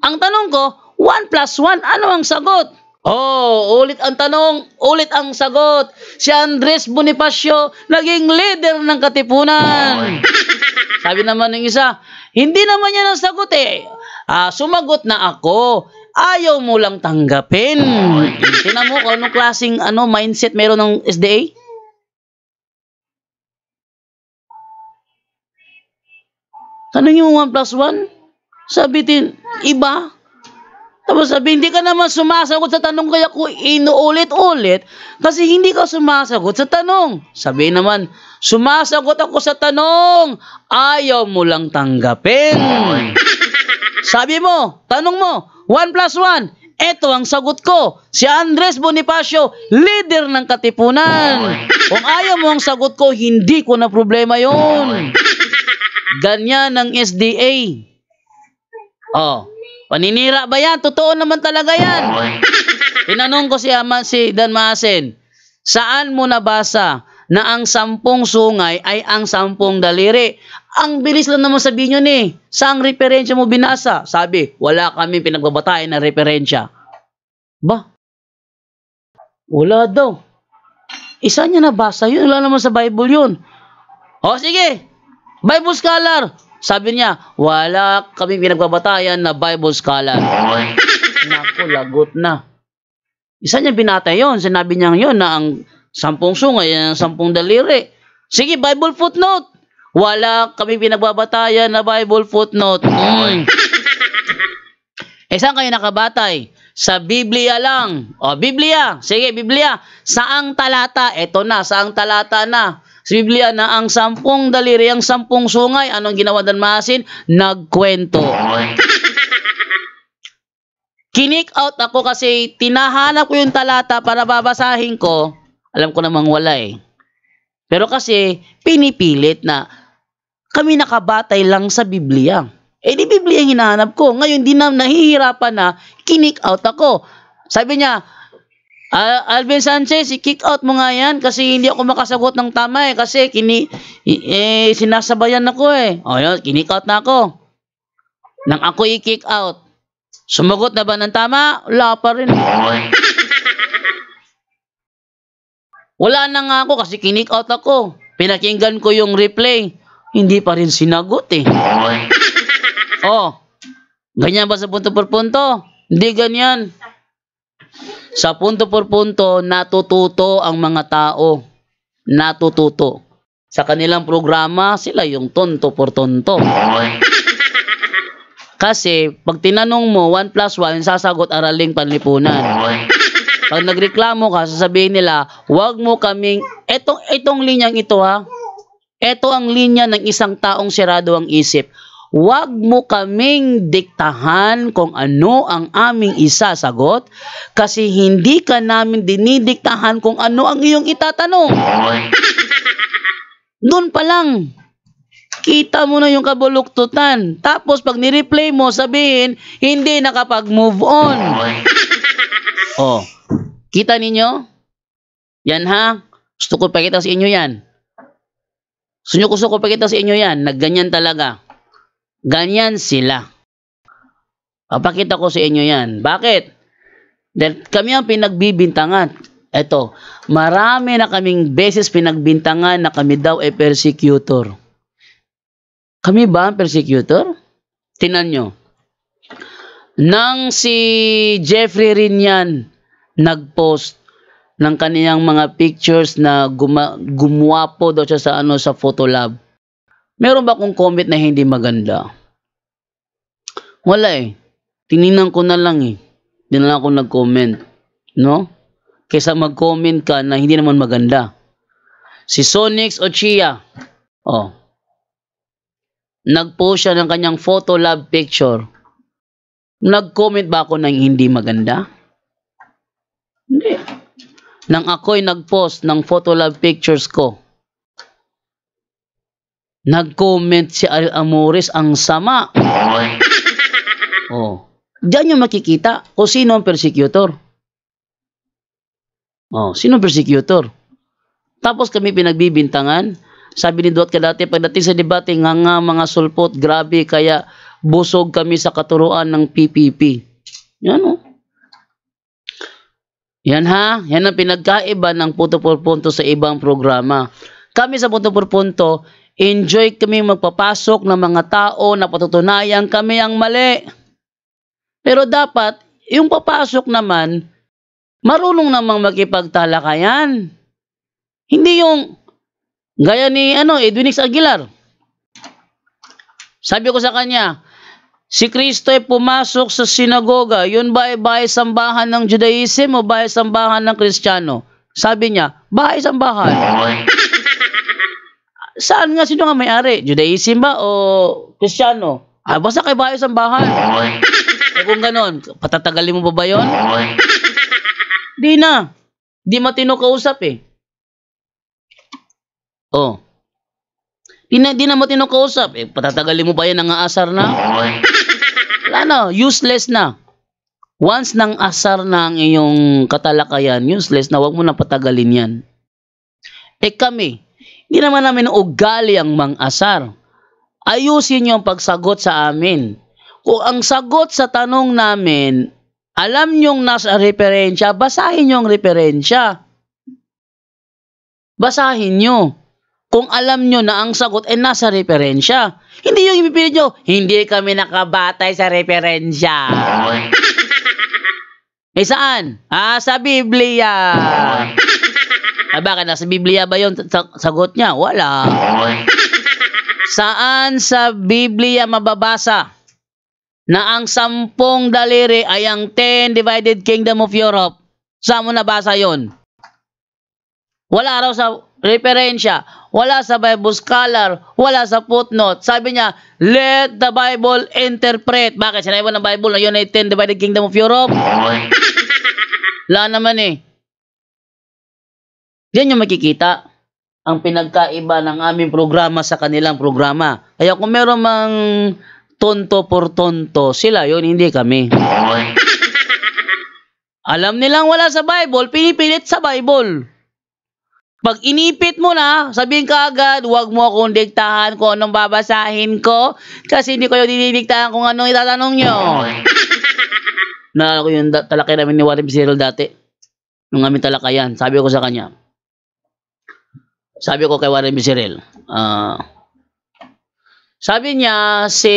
Ang tanong ko, 1 plus 1, ano ang sagot? Oh, ulit ang tanong, ulit ang sagot. Si Andres Bonifacio, naging leader ng Katipunan. Sabi naman ng isa, hindi naman yan ang sagot eh. Sumagot na ako. Ayaw mo lang tanggapin. Tingnan mo kung anong klaseng mindset meron ng SDA. Tanong yung 1 plus 1? Sabihin, iba. Tapos sabi, hindi ka naman sumasagot sa tanong kaya ko inuulit-ulit kasi hindi ka sumasagot sa tanong. Sabi naman, sumasagot ako sa tanong, ayaw mo lang tanggapin. Sabi mo, tanong mo, 1 plus 1, eto ang sagot ko. Si Andres Bonifacio, leader ng Katipunan. Kung ayaw mo ang sagot ko, hindi ko na problema yon. Ganyan ang SDA. Oh. Paninira ba yan? Totoo naman talaga yan. Tinanong ko si Dan Maasen, saan mo nabasa na ang 10 sungay ay ang 10 daliri? Ang bilis lang naman sabihin nyo ni. Saang referensya mo binasa? Sabi, wala kami pinagbabatayan na referensya. Ba? Wala daw. Isa niya nabasa yun. Wala naman sa Bible yun. O sige, Bible scholar. Sabi niya, wala kami pinagbabatayan na Bible scholar. Naku, lagot na. Isa niya binatay yon. Sinabi niya yon na ang 10 sungay, ang 10 daliri. Sige, Bible footnote. Wala kami pinagbabatayan na Bible footnote. Saan kayo nakabatay? Sa Biblia lang. O, Biblia. Sige, Biblia. Saang talata? Eto na, saang talata na. Sa Biblia na ang 10 daliri, ang 10 sungay. Anong ginawa ng masin? Nagkwento. Kinik out ako kasi tinahanap ko yung talata para babasahin ko. Alam ko namang wala eh. Pero kasi pinipilit na kami nakabatay lang sa Biblia. Di Biblia yung hinahanap ko. Ngayon di na nahihirapan na kinik out ako. Sabi niya, Alvin Sanchez, i-kick out mo nga yan kasi hindi ako makasagot ng tama eh. Kasi sinasabayan ako eh. O yun, kinik out na ako. Nang ako i-kick out. Sumagot na ba ng tama? Wala pa rin. Wala na nga ako kasi kinik out ako. Pinakinggan ko yung replay. Hindi pa rin sinagot eh. Oh, ganyan ba sa punto por punto? Hindi ganyan. Sa punto por punto, natututo ang mga tao. Natututo. Sa kanilang programa, sila yung tonto por tonto. Kasi, pag tinanong mo, 1 plus 1, sasagot araling panlipunan. Pag nagreklamo ka, sasabihin nila, wag mo kaming, etong linyang ito ha, eto ang linya ng isang taong sirado ang isip. Wag mo kaming diktahan kung ano ang aming isasagot kasi hindi ka namin dinidiktahan kung ano ang iyong itatanong. Doon pa lang. Kita mo na yung kabuluktutan. Tapos pag ni-replay mo, sabihin, hindi nakapag-move on. Oh, kita ninyo? Yan ha? Gusto ko pakita sa inyo yan. Gusto ko pakita sa inyo yan. Nagganyan talaga. Ganyan sila. Papakita ko sa inyo yan. Bakit? Dahil kami ang pinagbibintangan. Eto, marami na kaming beses pinagbintangan na kami daw ay persecutor. Kami ba ang persecutor? Tingnan nyo. Nang si Jeffrey Rinian nag-post ng kaniyang mga pictures na gumuwapo daw siya sa Photolab. Meron ba akong comment na hindi maganda? Wala eh. Tinignan ko na lang eh. Hindi na lang ako nag-comment. No? Kaysa mag-comment ka na hindi naman maganda. Si Sonix Ochia. Oh. Nag-post siya ng kanyang Photolab picture. Nag-comment ba ako ng hindi maganda? Hindi. Nang ako'y nag-post ng Photolab pictures ko, nag-comment si Al Amores, ang sama. Oh. Diyan yung makikita kung sino ang persecutor. Oh, sino ang persecutor? Tapos kami pinagbibintangan. Sabi ni Duat kadati, pagdating sa debate, nga mga sulpot, grabe, kaya busog kami sa katuruan ng PPP. Yan o. Yan ha, yan ang pinagkaiba ng punto por punto sa ibang programa. Kami sa punto por punto, enjoy kami magpapasok ng mga tao na patutunayan kami ang mali. Pero dapat, yung papasok naman, marunong namang makipagtalakayan. Hindi yung gaya ni Edwinix Aguilar. Sabi ko sa kanya, si Kristo ay pumasok sa sinagoga, yun ba ay bahay sambahan ng Judaism o bahay sambahan ng Kristiyano? Sabi niya, bahay sambahan. Saan nga, sino nga may-ari? Judaism ba o Kristiyano? Basta kay bahay sambahan. Kung ganon, patatagalin mo ba yun? Di na. Di matino kausap eh. Oh. Di na matino kausap. Patatagalin mo ba yan ng asar na? Wala na. Useless na. Once nang asar na ang iyong katalakayan, useless na. Huwag mo na patagalin yan. Kami, hindi naman namin ugali ang mang-asar. Ayusin niyo ang pagsagot sa amin. Kung ang sagot sa tanong namin, alam niyong nasa referensya, basahin niyo ang referensya. Basahin niyo. kung alam nyo na ang sagot ay nasa referensya. Hindi yung ipipilit nyo, hindi kami nakabatay sa referensya. Eh saan? Sa Biblia. Bakit nasa Biblia ba yun? Sagot niya, wala. Saan sa Biblia mababasa na ang 10 daliri ay ang 10 divided kingdom of Europe? Saan mo nabasa yon? Wala raw sa referensya, wala sa Bible scholar, wala sa footnote. Sabi niya, let the Bible interpret. Bakit? Sinabi mo ng Bible na yun ay 10 divided kingdom of Europe? Wala naman eh. Diyan yung makikita ang pinagkaiba ng aming programa sa kanilang programa. Kaya kung meron mang tonto por tonto, sila yun, hindi kami. Alam nilang wala sa Bible, pinipilit sa Bible. Pag inipit mo na, sabihin ka agad, huwag mo akong diktahan kung anong babasahin ko kasi hindi ko yung dinidiktahan kung anong itatanong nyo. Naalala ko yung talakay namin ni Warren B. Cyril dati. Nung aming talakayan, sabi ko sa kanya, sabi ko kay Warren B. Cyril, sabi niya, si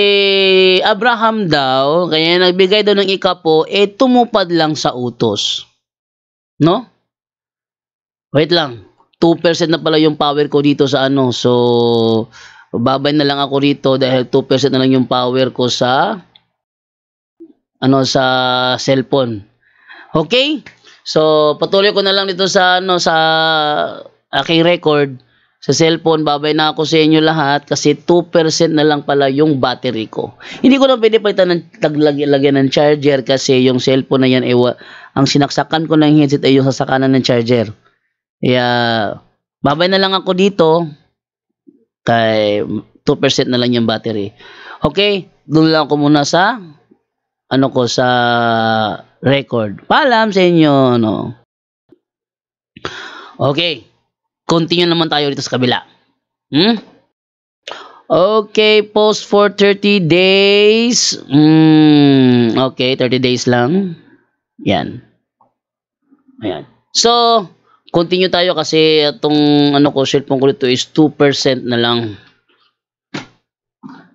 Abraham daw, kaya nagbigay daw ng ikapo, tumupad lang sa utos. No? Wait lang. 2% na pala yung power ko dito sa ano. So, babay na lang ako rito dahil 2% na lang yung power ko sa sa cellphone. Okay? So, patuloy ko na lang dito sa sa aking record sa cellphone. Babay na ako sa inyo lahat kasi 2% na lang pala yung battery ko. Hindi ko na pwede palitan ng lagyan ng charger kasi yung cellphone na yan ang sinaksakan ko ng headset ay yung sasakanan ng charger. Kaya, babay na lang ako dito kay 2% na lang yung battery. Okay, doon lang ako muna sa sa record. Paalam sa inyo, Okay, continue naman tayo dito sa kabila. Okay, post for 30 days. Okay, 30 days lang. Yan. Ayan. So, continue tayo kasi itong cellphone ko dito is 2% na lang.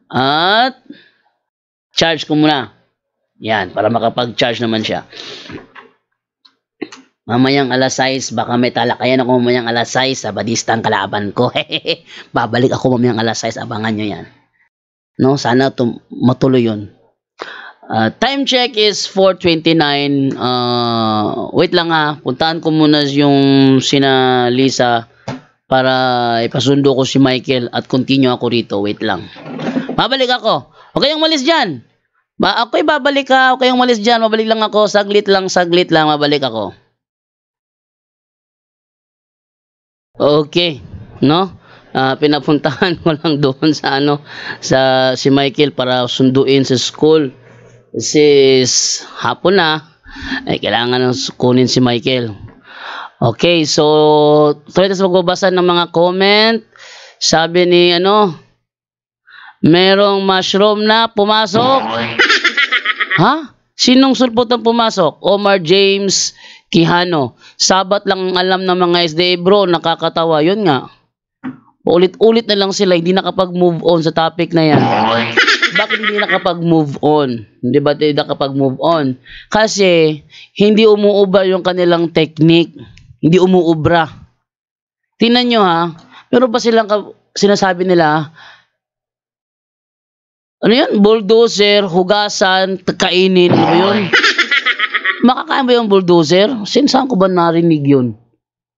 At charge ko muna. Yan, para makapag-charge naman siya. Mamayang alas 6, baka may talakayan ako mamayang alas 6 sa Badista ang kalaban ko. Babalik ako mamayang alas 6, abangan nyo yan. No, sana matuloy yun. Time check is 4:29. Wait lang puntahan ko muna yung sina Lisa para ipasundo ko si Michael at continue ako rito. Wait lang. Babalik ako. Okay yung malis dyan. Ako'y babalik Okay yung malis dyan. Mabalik lang ako. Saglit lang. Mabalik ako. Okay. No? Pinapuntahan ko lang doon sa sa si Michael para sunduin sa school. Kasi hapon na, kailangan kunin si Michael. Okay, so tuloy tayo magbabasa ng mga comment. Sabi ni merong mushroom na pumasok. Ha? Sinong sulpot ang pumasok? Omar James Quijano. Sabat lang ang alam ng mga SDA bro, nakakatawa. Yun nga. Ulit-ulit na lang sila, hindi nakapag-move on sa topic na yan. Bakit hindi nakapag-move on? Hindi ba hindi nakapag-move on? Kasi, hindi umuubra yung kanilang technique. Hindi umuubra. Tingnan nyo meron pa silang sinasabi nila, bulldozer, hugasan, kainin, ano ba yun? Makakain ba yung bulldozer? Saan ko ba narinig yun?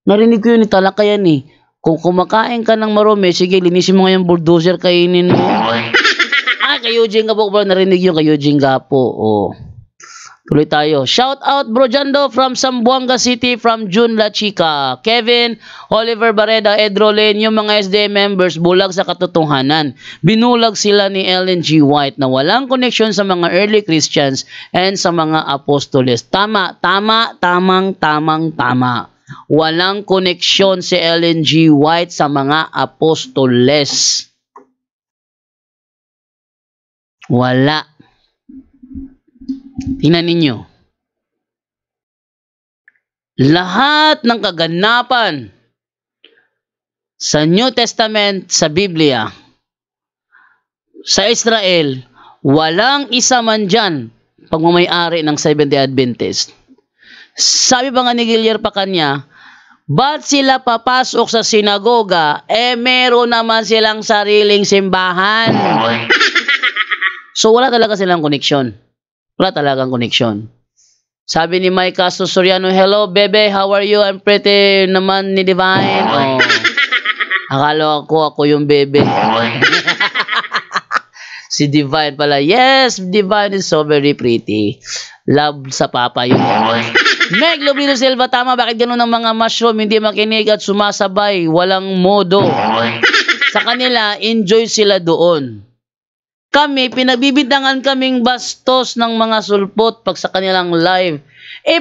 Narinig ko yun, talakayan eh. Kung kumakain ka ng marumi, sige, linisin mo nga yung bulldozer, kainin mo. Kay Eugene Gapo, bro. Narinig yung kay Eugene Gapo. Tuloy tayo. Shout out, Bro Jando from Zamboanga City, from June La Chica. Kevin, Oliver Barreda, Edro Len, yung mga SDA members, bulag sa katotohanan. Binulag sila ni Ellen G. White na walang connection sa mga early Christians and sa mga apostoles. Tama. Walang koneksyon si Ellen G. White sa mga apostoles. Wala. Tingnan ninyo. Lahat ng kaganapan Sa New Testament, sa Biblia, sa Israel, walang isa man dyan pagmamayari ng Seventh-day Adventist. Sabi ba nga ni Gillier pa kanya, ba't sila papasok sa sinagoga, meron naman silang sariling simbahan. So wala talaga silang koneksyon. Wala talagang koneksyon. Sabi ni Mike Castro Soriano, hello bebe, how are you? I'm pretty naman ni Divine. Oh, akala ako yung bebe. Si Divine pala. Yes, Divine is so very pretty. Love sa papa yun. Meg Lubino Silva, tama. Bakit ganun ang mga mushroom? Hindi makinig at sumasabay. Walang modo. Sa kanila, enjoy sila doon. Kami, pinagbibintangan kaming bastos ng mga sulpot pag sa kanilang live.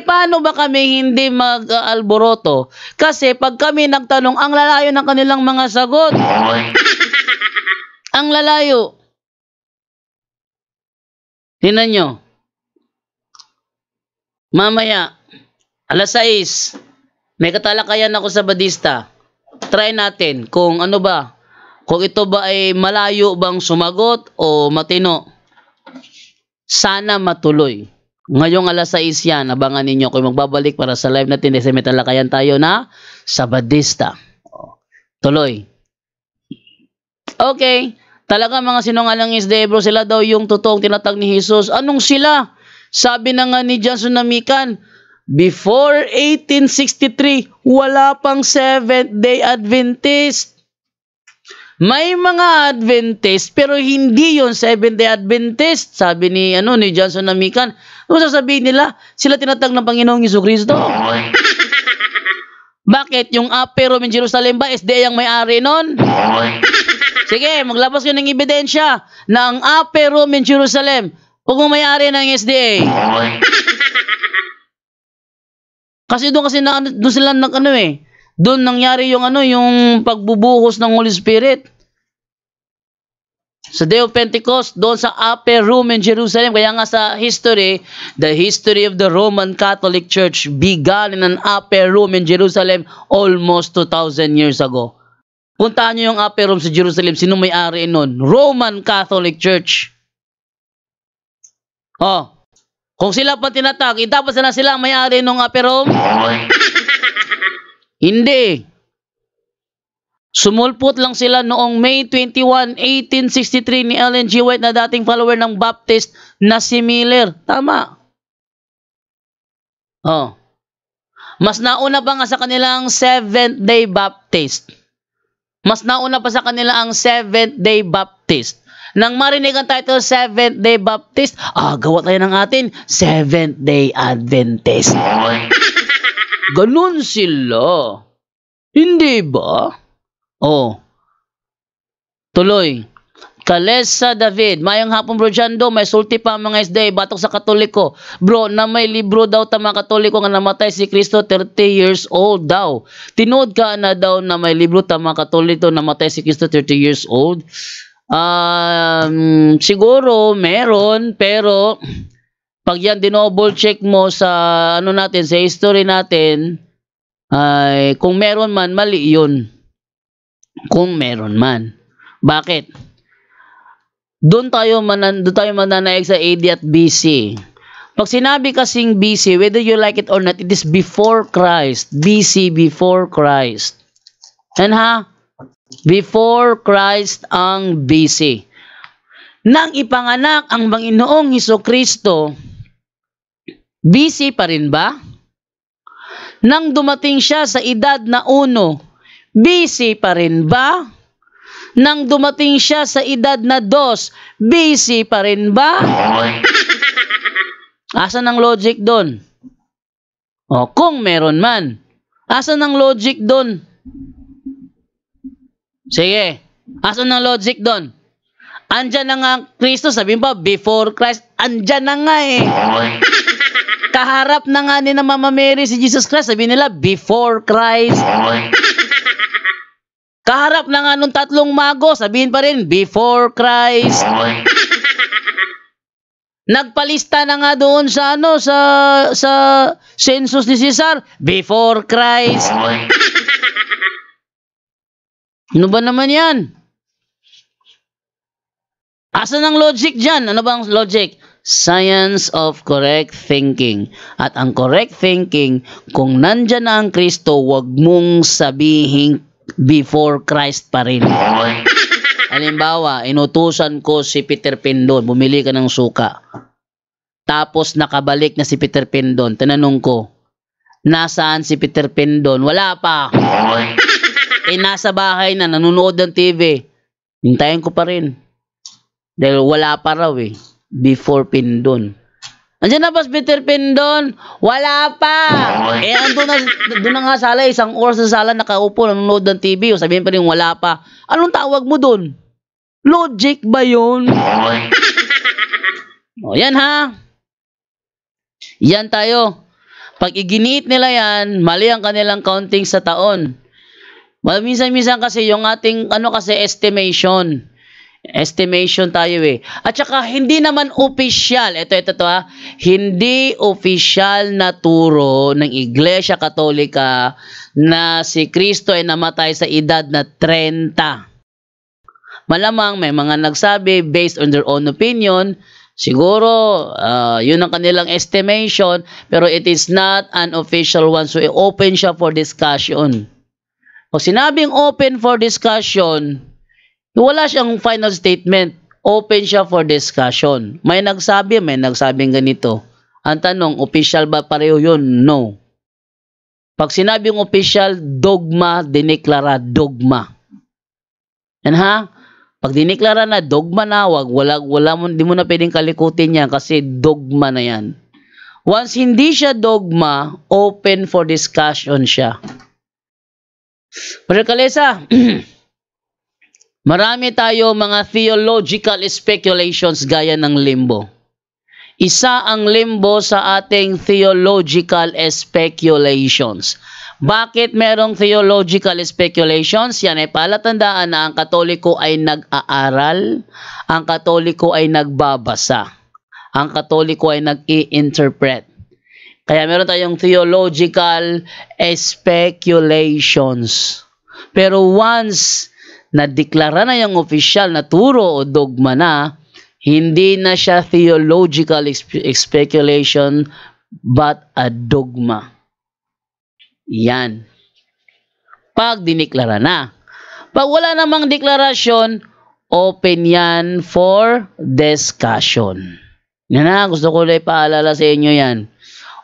Paano ba kami hindi mag-alboroto? Kasi pag kami nagtanong, ang lalayo ng kanilang mga sagot. Ang lalayo. Tingnan nyo. Mamaya, alas 6, may katalakayan ako sa Badista. Try natin kung ano ba, kung ito ba ay malayo bang sumagot o matino. Sana matuloy. Ngayong alas 6 yan, abangan ninyo kung magbabalik para sa live natin kasi may talakayan tayo na sa Badista. Tuloy. Okay. Talaga mga sinungaling SDA bro, sila daw yung totoong tinatag ni Jesus. Anong sila? Sabi na nga ni John Sunamikan, before 1863, wala pang Seventh-day Adventist. May mga Adventist, pero hindi yon Seventh-day Adventist. Sabi ni John Sunamikan. Ano sasabihin nila? Sila tinatag ng Panginoong Jesucristo. Bakit? Yung Upper Room in Jerusalem ba, SDA ang may-ari nun? Sige, maglabas yun ng ebidensya na ang Upper Room in Jerusalem, huwag mong may-ari ng SDA. Kasi doon sila doon nangyari yung yung pagbubuhos ng Holy Spirit. Sa Day of Pentecost, doon sa Upper Room in Jerusalem. Kaya nga sa history, the history of the Roman Catholic Church began in an Upper Room in Jerusalem almost 2,000 years ago. Puntaan nyo yung Upper Room sa Jerusalem. Sino may-ari nun? Roman Catholic Church. Oh, kung sila pa tinatag, dapat na sila may-ari ng Upper Room? Hindi. Sumulpot lang sila noong May 21, 1863 ni Ellen G. White na dating follower ng Baptist na si Miller. Tama. Oh. Mas nauna pa nga sa kanilang Seventh-day Baptist. Mas nauna pa sa kanila ang Seventh-day Baptist. Nang marinig ang title Seventh-day Baptist, gawa tayo ng atin Seventh-day Adventist. Ganun sila. Hindi ba? Oh. Tuloy. Kalesa David, mayang hapon bro Jando, may sulti pa mga SDA, batok sa Katoliko. Bro, na may libro daw ta mga Katoliko nga namatay si Kristo 30 years old daw. Tinood ka na daw na may libro ta mga Katoliko namatay si Kristo 30 years old. Siguro meron, pero pag yan dinoble check mo sa natin, sa history natin, ay kung meron man, mali yun. Kung meron man. Bakit? Doon tayo mananaig sa AD at BC. Pag sinabi kasing BC, whether you like it or not, it is before Christ. BC, before Christ. And before Christ ang BC. Nang ipanganak ang Panginoong Hesukristo, BC pa rin ba? Nang dumating siya sa edad na 1, BC pa rin ba? Nang dumating siya sa edad na 2, BC pa rin ba? Asan ang logic doon? Kung meron man. Asan ang logic doon? Sige. Asan ang logic doon? Andyan na nga Kristo, sabihin pa, before Christ, andyan na nga eh. Kaharap na nga ni na Mama Mary si Jesus Christ, sabihin nila, before Christ. Kaharap na nga nung 3 mago, sabihin pa rin, before Christ. Nagpalista na nga doon sa sa census ni Cesar, before Christ. Ano ba naman yan? Asan ang logic dyan? Ano bang logic? Science of correct thinking. At ang correct thinking, kung nandyan na ang Kristo, wag mong sabihin before Christ pa rin. Halimbawa, inutusan ko si Peter Pindon, bumili ka ng suka. Tapos nakabalik na si Peter Pindon. Tinanong ko, nasaan si Peter Pindon? Wala pa. Nasa bahay na, nanonood ng TV. Hintayin ko pa rin. Dahil wala pa raw eh. Before Pindon. Andiyan na ba si Peter Pindon? Wala pa! Andun na nga sala, isang oras sa sala nakaupo, nanonood ng TV. O sabihin pa rin, wala pa. Anong tawag mo dun? Logic ba yun? O, yan ha. Yan tayo. Pag iginiit nila yan, mali ang kanilang counting sa taon. Minsan-minsan kasi yung ating, estimation. Estimation tayo eh. At saka hindi naman official. Ito ha. Hindi official na turo ng Iglesia Katolika na si Kristo ay namatay sa edad na 30. Malamang may mga nagsabi based on their own opinion. Siguro, yun ang kanilang estimation. Pero it is not an official one. So, open siya for discussion. Pag sinabing open for discussion, wala siyang final statement. Open siya for discussion. May nagsabing ganito. Ang tanong, official ba pareho yun? No. Pag sinabing official, dogma, dineklara dogma. Yan ha? Pag dineklara na dogma na, di mo na pwedeng kalikutin yan kasi dogma na yan. Once hindi siya dogma, open for discussion siya. Brother Kalesa, marami tayo mga theological speculations gaya ng limbo. Isa ang limbo sa ating theological speculations. Bakit merong theological speculations? Yan ay palatandaan na ang Katoliko ay nag-aaral, ang Katoliko ay nagbabasa, ang Katoliko ay nag-i-interpret. Kaya meron tayong theological speculations. Pero once na-deklara na yung official na turo o dogma na, hindi na siya theological speculation but a dogma. Yan. Pag dineklara na. Pag wala namang deklarasyon, open yan for discussion. Yan na, gusto ko na ipaalala sa inyo yan.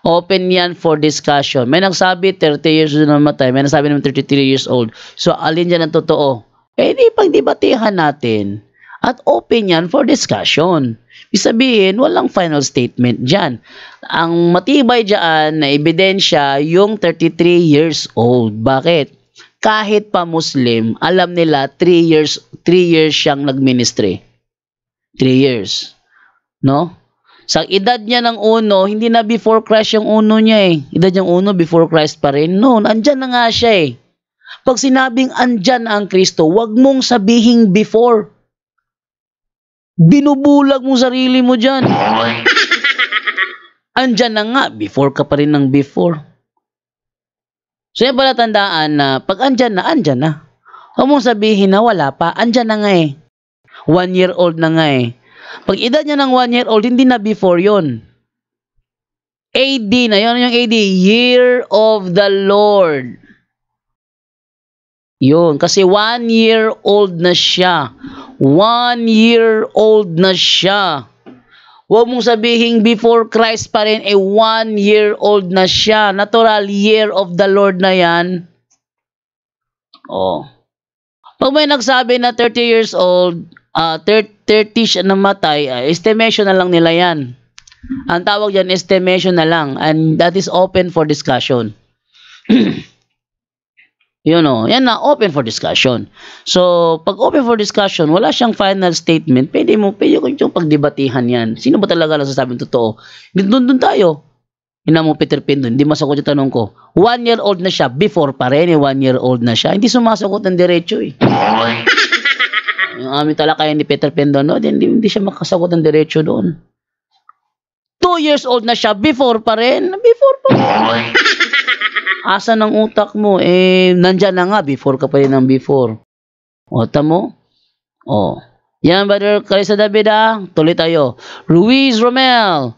Open yan for discussion. May nagsabi 30 years old na namatay, may nagsabi naman 33 years old. So, alin dyan ang totoo? Di pagdebatihan natin at open yan for discussion. Ibig sabihin, walang final statement dyan. Ang matibay dyan na ebidensya, yung 33 years old. Bakit? Kahit pa Muslim, alam nila 3 years siyang nagministry. 3 years. No? Sa edad niya ng uno, hindi na before Christ yung uno niya eh. Edad niyang uno, before Christ pa rin. No, andyan na nga siya eh. Pag sinabing andyan ang Kristo, wag mong sabihing before. Binubulag mo sarili mo dyan. Andyan na nga, before ka pa rin ng before. So yan pala tandaan na pag andyan na. Huwag mong sabihin na wala pa, andyan na nga eh. 1 year old na nga eh. Pag edad niya ng 1 year old, hindi na before yon. AD na, yun yung AD, Year of the Lord. Yun, kasi 1 year old na siya. 1 year old na siya. Huwag mong sabihin before Christ pa rin, 1 year old na siya. Natural year of the Lord na yan. Oh. Pag may nagsabi na 30 years old, 30 siya namatay, estimation na lang nila yan. Ang tawag dyan, estimation na lang. And that is open for discussion. Yan na, open for discussion. So, pag open for discussion, wala siyang final statement, pwede ko yung pagdebatihan yan. Sino ba talaga nasasabing totoo? Doon tayo. Ina mo Peter Pindon, hindi masagot yung tanong ko. 1 year old na siya, before pa rin, 1 year old na siya. Hindi sumasagot ng diretso eh. Yung aming talakayan ni Peter Pindon, no? Hindi siya makasagot ng diretso doon. 2 years old na siya, before pa rin. Before pa rin. Asa ng utak mo? Nandyan na nga, before ka pa rin ng before. O, tamo? O. Yan, Brother Carissa David, tuloy tayo. Ruiz Romel.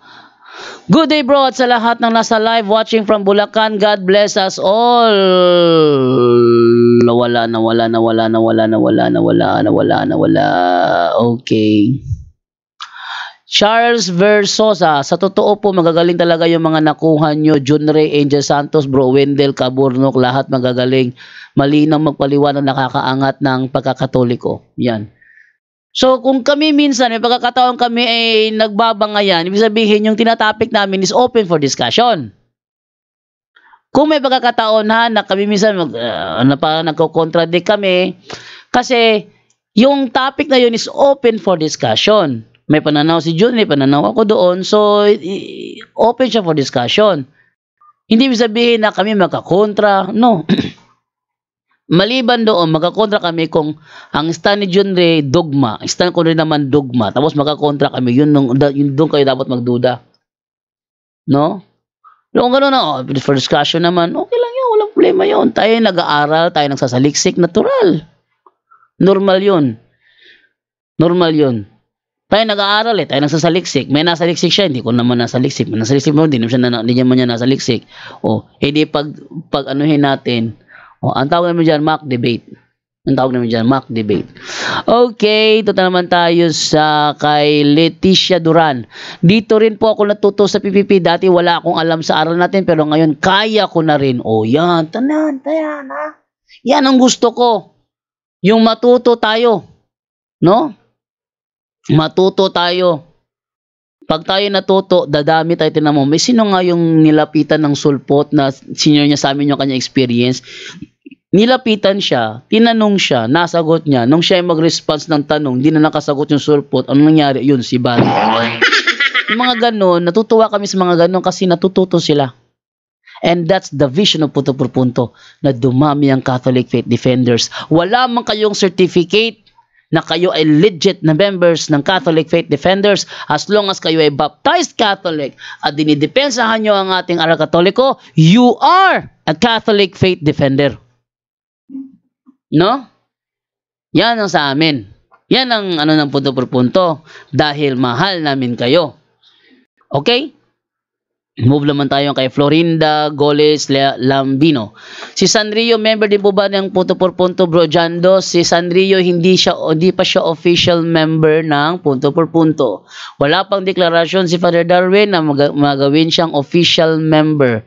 Good day, bro, at sa lahat ng nasa live watching from Bulacan. God bless us all. Nawala. Okay. Charles Versosa, sa totoo po, magagaling talaga yung mga nakuha nyo. Junrey, Angel Santos, Bro Wendell, Kaburnok, lahat magagaling. Malinaw magpaliwanag, nakakaangat ng pagkakatoliko. Yan. So, kung kami minsan, may pagkakataon kami ay nagbabangayan, ibig sabihin, yung tinatopic namin is open for discussion. Kung may pagkakataon na kami minsan nagko-contradict kami, kasi yung topic na yun is open for discussion. May pananaw si Jun, may pananaw ako doon, so open siya for discussion. Hindi ibig sabihin na kami magkakontra, no. Maliban doon, magkakontra kami kung ang stand ni John Ray, dogma. Stand ko rin naman dogma. Tapos magkakontra kami. Yun doon kayo dapat magduda. No? Kung gano'n na, for discussion naman, okay lang yun. Walang problema yun. Tayo nag-aaral, tayo nagsasaliksik. Natural. Normal yun. Tayo nag-aaral tayo nagsasaliksik. May nasaliksik siya, hindi ko naman nasaliksik. May nasaliksik mo, hindi naman niya nasaliksik. O, hindi pag anuhin natin. O, ang tawag namin dyan, mock debate. Okay, ito na naman tayo sa kay Leticia Duran. Dito rin po ako natuto sa PPP. Dati wala akong alam sa aral natin, pero ngayon kaya ko na rin. O, yan. Tanan. Yan ang gusto ko. Yung matuto tayo. No? Matuto tayo. Pag tayo natuto, dadami tayo. Tinan mo, may sino nga yung nilapitan ng sulpot na senior niya sa amin yung kanya experience. Nilapitan siya, tinanong siya, nasagot niya. Nung siya ay mag-response ng tanong, hindi na nakasagot yung sulpot. Ano nangyari? Yun, si Bali. Yung mga ganon, natutuwa kami sa mga ganon kasi natututo sila. And that's the vision of Punto por Punto, na dumami ang Catholic Faith Defenders. Wala man kayong certificate na kayo ay legit na members ng Catholic Faith Defenders, as long as kayo ay baptized Catholic at dinidepensahan nyo ang ating aral katoliko, you are a Catholic Faith Defender. No? Yan ang sa amin. Yan ang ng Punto por Punto, dahil mahal namin kayo. Okay? Move naman tayo kay Florinda Goles Lambino. Si Sanrio, member din po ba ng Punto por Punto, Bro Jando? Si Sanrio, hindi pa siya official member ng Punto por Punto. Wala pang deklarasyon si Father Darwin na magawin siyang official member.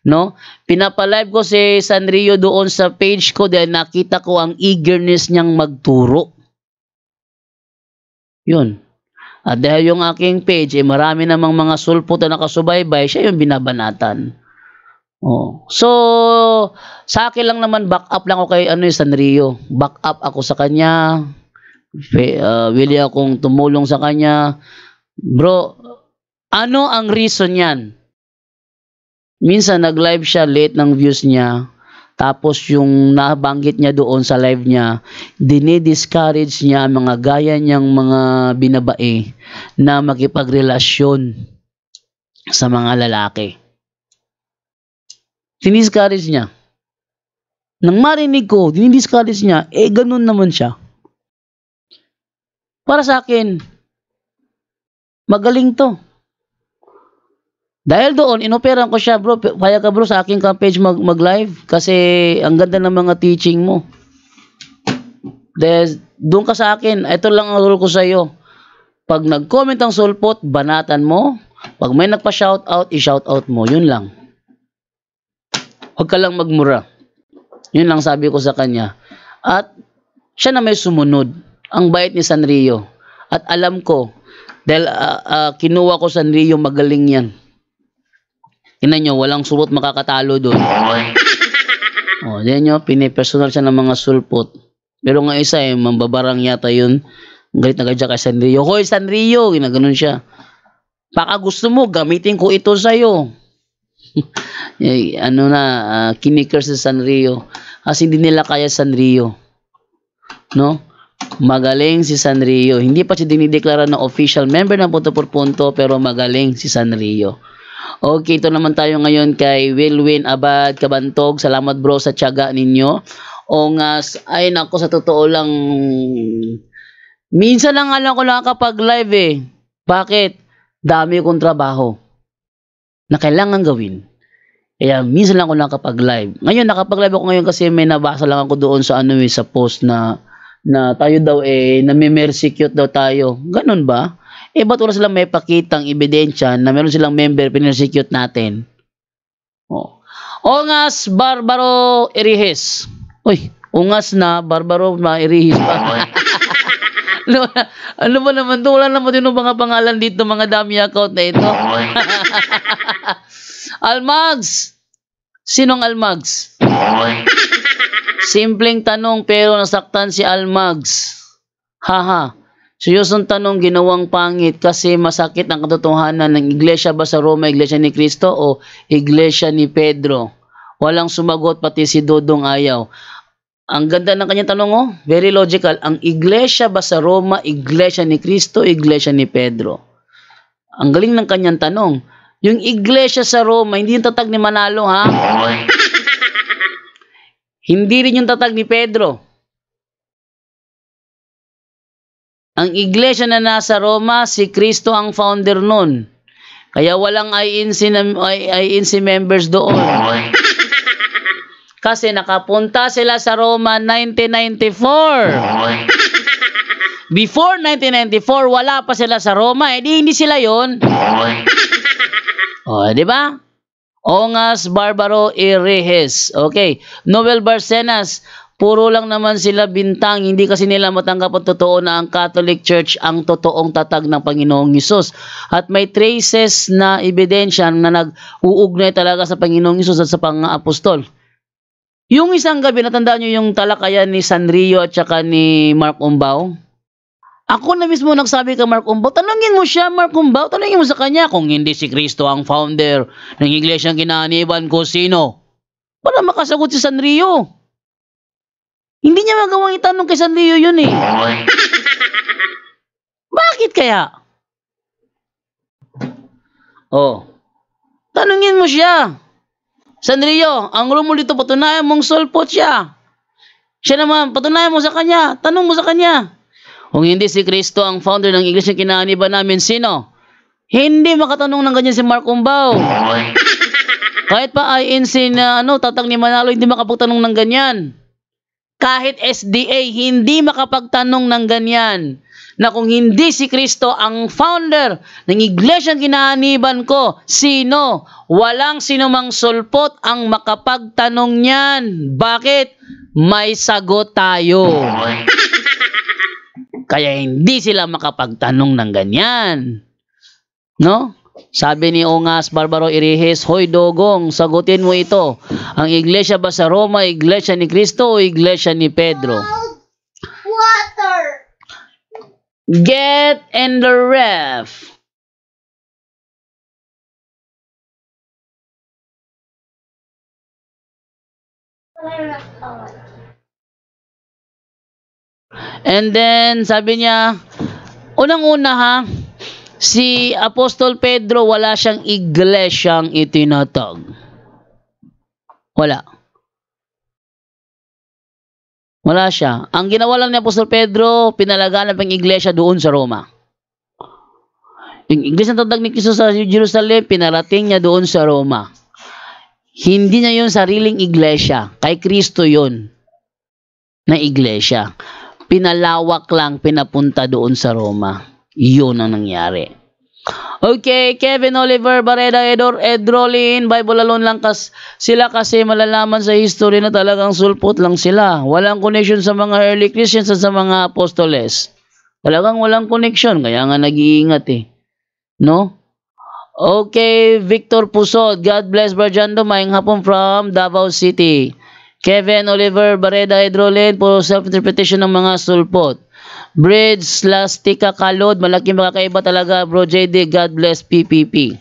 No? Pinapalive ko si Sanrio doon sa page ko dahil nakita ko ang eagerness niyang magturo. Yun. At dahil yung aking page, marami namang mga sulpot na nakasubaybay, siya yung binabanatan. Oh. So, sa akin lang naman, back up lang ako kay Sanrio. Back up ako sa kanya. Willing akong tumulong sa kanya. Bro, ano ang reason yan? Minsan, nag-live siya, late ng views niya. Tapos yung nabanggit niya doon sa live niya, dinidiscourage niya ang mga gaya niyang mga binabae na makipagrelasyon sa mga lalaki. Dinidiscourage niya. Nang marinig ko, dinidiscourage niya, ganun naman siya. Para sa akin, magaling to. Dahil doon, inoperan ko siya, bro. Kaya ka, bro, sa aking page mag-live. Kasi ang ganda ng mga teaching mo. Dahil doon ka sa akin. Ito lang ang rule ko sa iyo. Pag nag-comment ang sulpot, banatan mo. Pag may nagpa-shoutout, i-shoutout mo. Yun lang. Huwag ka lang magmura. Yun lang sabi ko sa kanya. At siya na may sumunod. Ang bait ni Sanrio. At alam ko, dahil kinuha ko Sanrio, magaling yan. Tingnan nyo, walang sulpot makakatalo doon. O, diyan nyo, pinipersonal siya ng mga sulpot. Pero nga isa, mambabarang yata yun. Galit na gadya kay Sanrio. Hoy, Sanrio! Ginaganon siya. Baka gusto mo, gamitin ko ito sa'yo. Kinikers sa Sanrio. Kasi hindi nila kaya Sanrio. No? Magaling si Sanrio. Hindi pa siya dinideklara na official member ng Punto por Punto, pero magaling si Sanrio. Okay, ito naman tayo ngayon kay Wilwin Abad Kabantog. Salamat, bro, sa tiyaga ninyo. Ongas, ay nako, sa totoo lang, minsan lang alam ko nakakapag-live eh. Bakit? Dami kong trabaho na kailangan gawin. Kaya minsan lang ako nakapag-live. Ngayon, nakapag-live ako ngayon kasi may nabasa lang ako doon sa sa post na tayo daw nami-persecute daw tayo. Ganun ba? Ba't wala silang may pakitang ebidensya na meron silang member pinersecute natin? Oh. Ongas Barbaro Irihes. Uy, ungas na Barbaro na Irihes pa. Ano ba naman to? Wala naman yung mga pangalan dito, mga dami account na ito. Almags! Sinong Almags? Simpleng tanong pero nasaktan si Almags. Haha. Seryosong tanong, ginawang pangit kasi masakit ang katotohanan ng iglesia ba sa Roma, iglesia ni Cristo o iglesia ni Pedro? Walang sumagot, pati si Dodong ayaw. Ang ganda ng kanyang tanong, oh. Very logical. Ang iglesia ba sa Roma, iglesia ni Cristo, iglesia ni Pedro? Ang galing ng kanyang tanong. Yung iglesia sa Roma, hindi yung tatag ni Manalo, ha? Hindi rin yung tatag ni Pedro. Ang iglesia na nasa Roma, si Cristo ang founder nun. Kaya walang INC members doon. Kasi nakapunta sila sa Roma 1994. Before 1994, wala pa sila sa Roma. Hindi sila yon. Di ba? Ongas Barbaro Irihes. Okay. Noel Barcenas, puro lang naman sila bintang. Hindi kasi nila matanggap ang totoo na ang Catholic Church ang totoong tatag ng Panginoong Hesus. At may traces na ebidensya na nag-uugnay talaga sa Panginoong Hesus at sa pang-apostol. Yung isang gabi, natandaan nyo yung talakayan ni Sanrio at saka ni Mark Umbao? Ako na mismo nagsabi kay Mark Umbao, tanungin mo siya, Mark Umbao, tanungin mo sa kanya kung hindi si Cristo ang founder ng iglesyang kinaniban ko, sino? Para makasagot si Sanrio. Hindi niya magawang itanong kay Sanrio yun eh. Bakit kaya? Tanungin mo siya. Sanrio, ang ulo mo dito, patunayan mong sulpot siya. Siya naman, patunayan mo sa kanya. Tanong mo sa kanya. Kung hindi si Cristo ang founder ng iglesia kinaniban namin, sino? Hindi makatanong ng ganyan si Mark Umbao. Kahit pa INC na tatag ni Manalo, hindi makapagtanong ng ganyan. Kahit SDA, hindi makapagtanong ng ganyan. Na kung hindi si Cristo ang founder ng iglesyang kinaniban ko, sino? Walang sinumang sulpot ang makapagtanong niyan. Bakit? May sagot tayo. Kaya hindi sila makapagtanong ng ganyan. No? Sabi ni Ongas Barbaro Irihes, hoy Dogong, sagutin mo ito. Ang iglesia ba sa Roma, iglesia ni Cristo o iglesia ni Pedro? Water! Get in the ref. And then, sabi niya, unang-una ha, si Apostol Pedro wala siyang iglesyang itinatag. Wala. Wala siya. Ang ginawa lang ni Apostol Pedro, pinalaganap ang iglesia doon sa Roma. Yung iglesia ng tatag ni Cristo sa Jerusalem, pinarating niya doon sa Roma. Hindi niya yun sariling iglesia. Kay Cristo yun na iglesia. Pinalawak lang, pinapunta doon sa Roma. Yun ang nangyari. Okay, Kevin Oliver Barreda Edrolin, Bible alone lang sila kasi malalaman sa history na talagang sulpot lang sila. Walang connection sa mga early Christians at sa mga apostoles. Talagang walang connection, kaya nga nag-iingat eh. No? Okay, Victor Pusod, God bless Barjando, maayong hapon from Davao City. Kevin Oliver Barreda Edrolin, puro self-interpretation ng mga sulpot. Bridge Lastica Kalod, malaking makakaiba talaga bro JD, God bless PPP.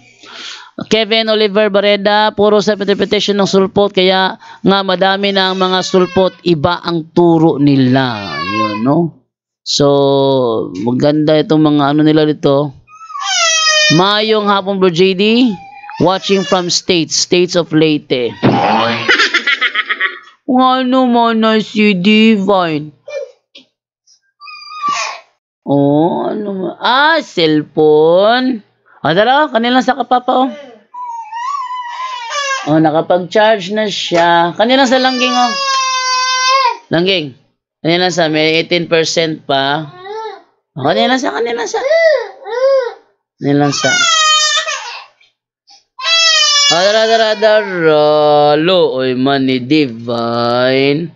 Kevin Oliver Barreda, puro self-interpretation ng sulpot, kaya nga madami na ang mga sulpot, iba ang turo nila. Yun, no? So, maganda itong mga nila dito. Mayong hapon bro JD, watching from States of Leyte. Ano man na si Divine? Oh, ano man. Cellphone. Dala, kanila sa kapapa, oh. Oh, nakapag-charge na siya. Kanila sa langging, oh. Langging. Kanila sa, may 18% pa. Oh, kanila sa. Kanila sa. Looy man ni Divine.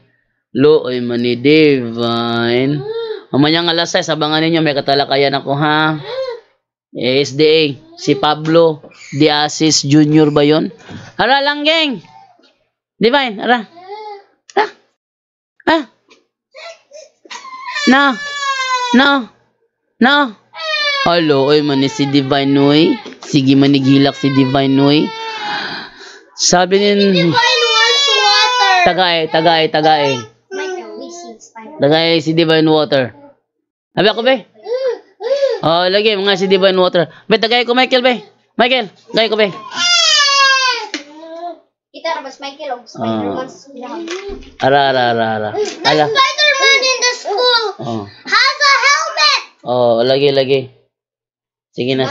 Mamayang alas 6, abangan ninyo, may katalakayan ako, ha? SDA, si Pablo Diasis Jr. ba yun? Ara, langgeng! Divine, ara. No. Alo, oy man ni si Divine, oy. Sige, manigilak si Divine, oy. Sabi nin... Divine wants water. Tagay. Tagay si Divine water. Sabi ako, be? Oh, lagi, mga si Divine water. Be, tagay ko, Michael, be. Michael, tagay ko, be. Kita na ba si Michael o Spider-Man sa sinahan? Ara. The Spider-Man in the school has a helmet. Oh, lagi. Sige na.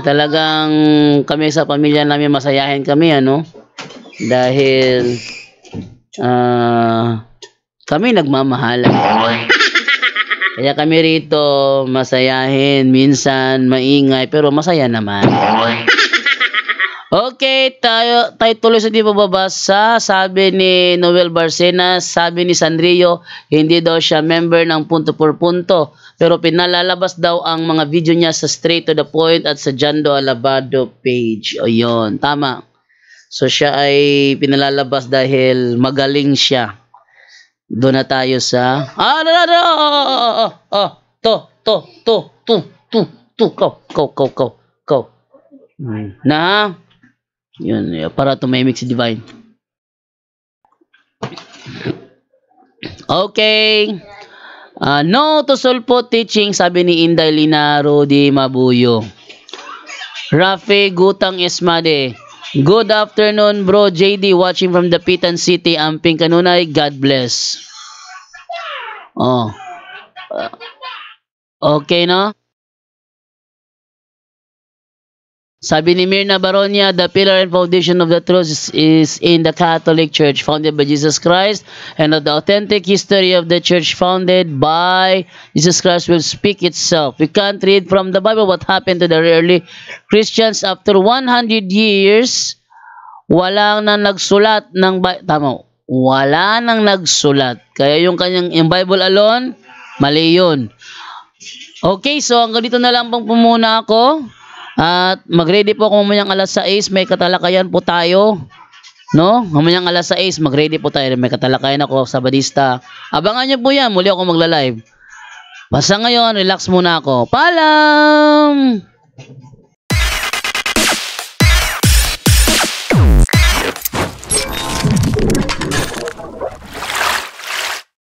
Talagang kami sa pamilya namin masayahin kami, ano? Dahil kami nagmamahalan. Kaya kami rito masayahin, minsan maingay, pero masaya naman. Okay, tayo tuloy sa di babasa. Sabi ni Noel Barcenas, sabi ni Sanrio, hindi daw siya member ng punto por punto, pero pinalalabas daw ang mga video niya sa Straight to the Point at sa Jando Alabado page. O yun, tama. So siya ay pinalalabas dahil magaling siya. Doon na tayo sa Go. Na yun, para tumahimik si Divine. Okay. No to sulfo teaching, sabi ni Inday Linaro di Mabuyo. Rafi Gutang Esmade. Good afternoon, bro JD, watching from the Pitan City, Amping Kanunay. God bless. Okay, no? Sabi ni Mirna Baronia, the pillar and foundation of the truth is in the Catholic Church, founded by Jesus Christ, and of the authentic history of the church founded by Jesus Christ will speak itself. We can't read from the Bible what happened to the early Christians after 100 years. Wala nang nagsulat ng wala nang nagsulat. Kaya yung Bible alone, mali yun. Okay, so hanggang dito na lang po muna ako. At mag-ready po ako mamayang alas 6, may katalakayan po tayo. No? Mamayang alas 6, mag-ready po tayo. May katalakayan ako sa Badista. Abangan nyo po yan, muli ako magla-live. Basta ngayon, relax muna ako. Paalam!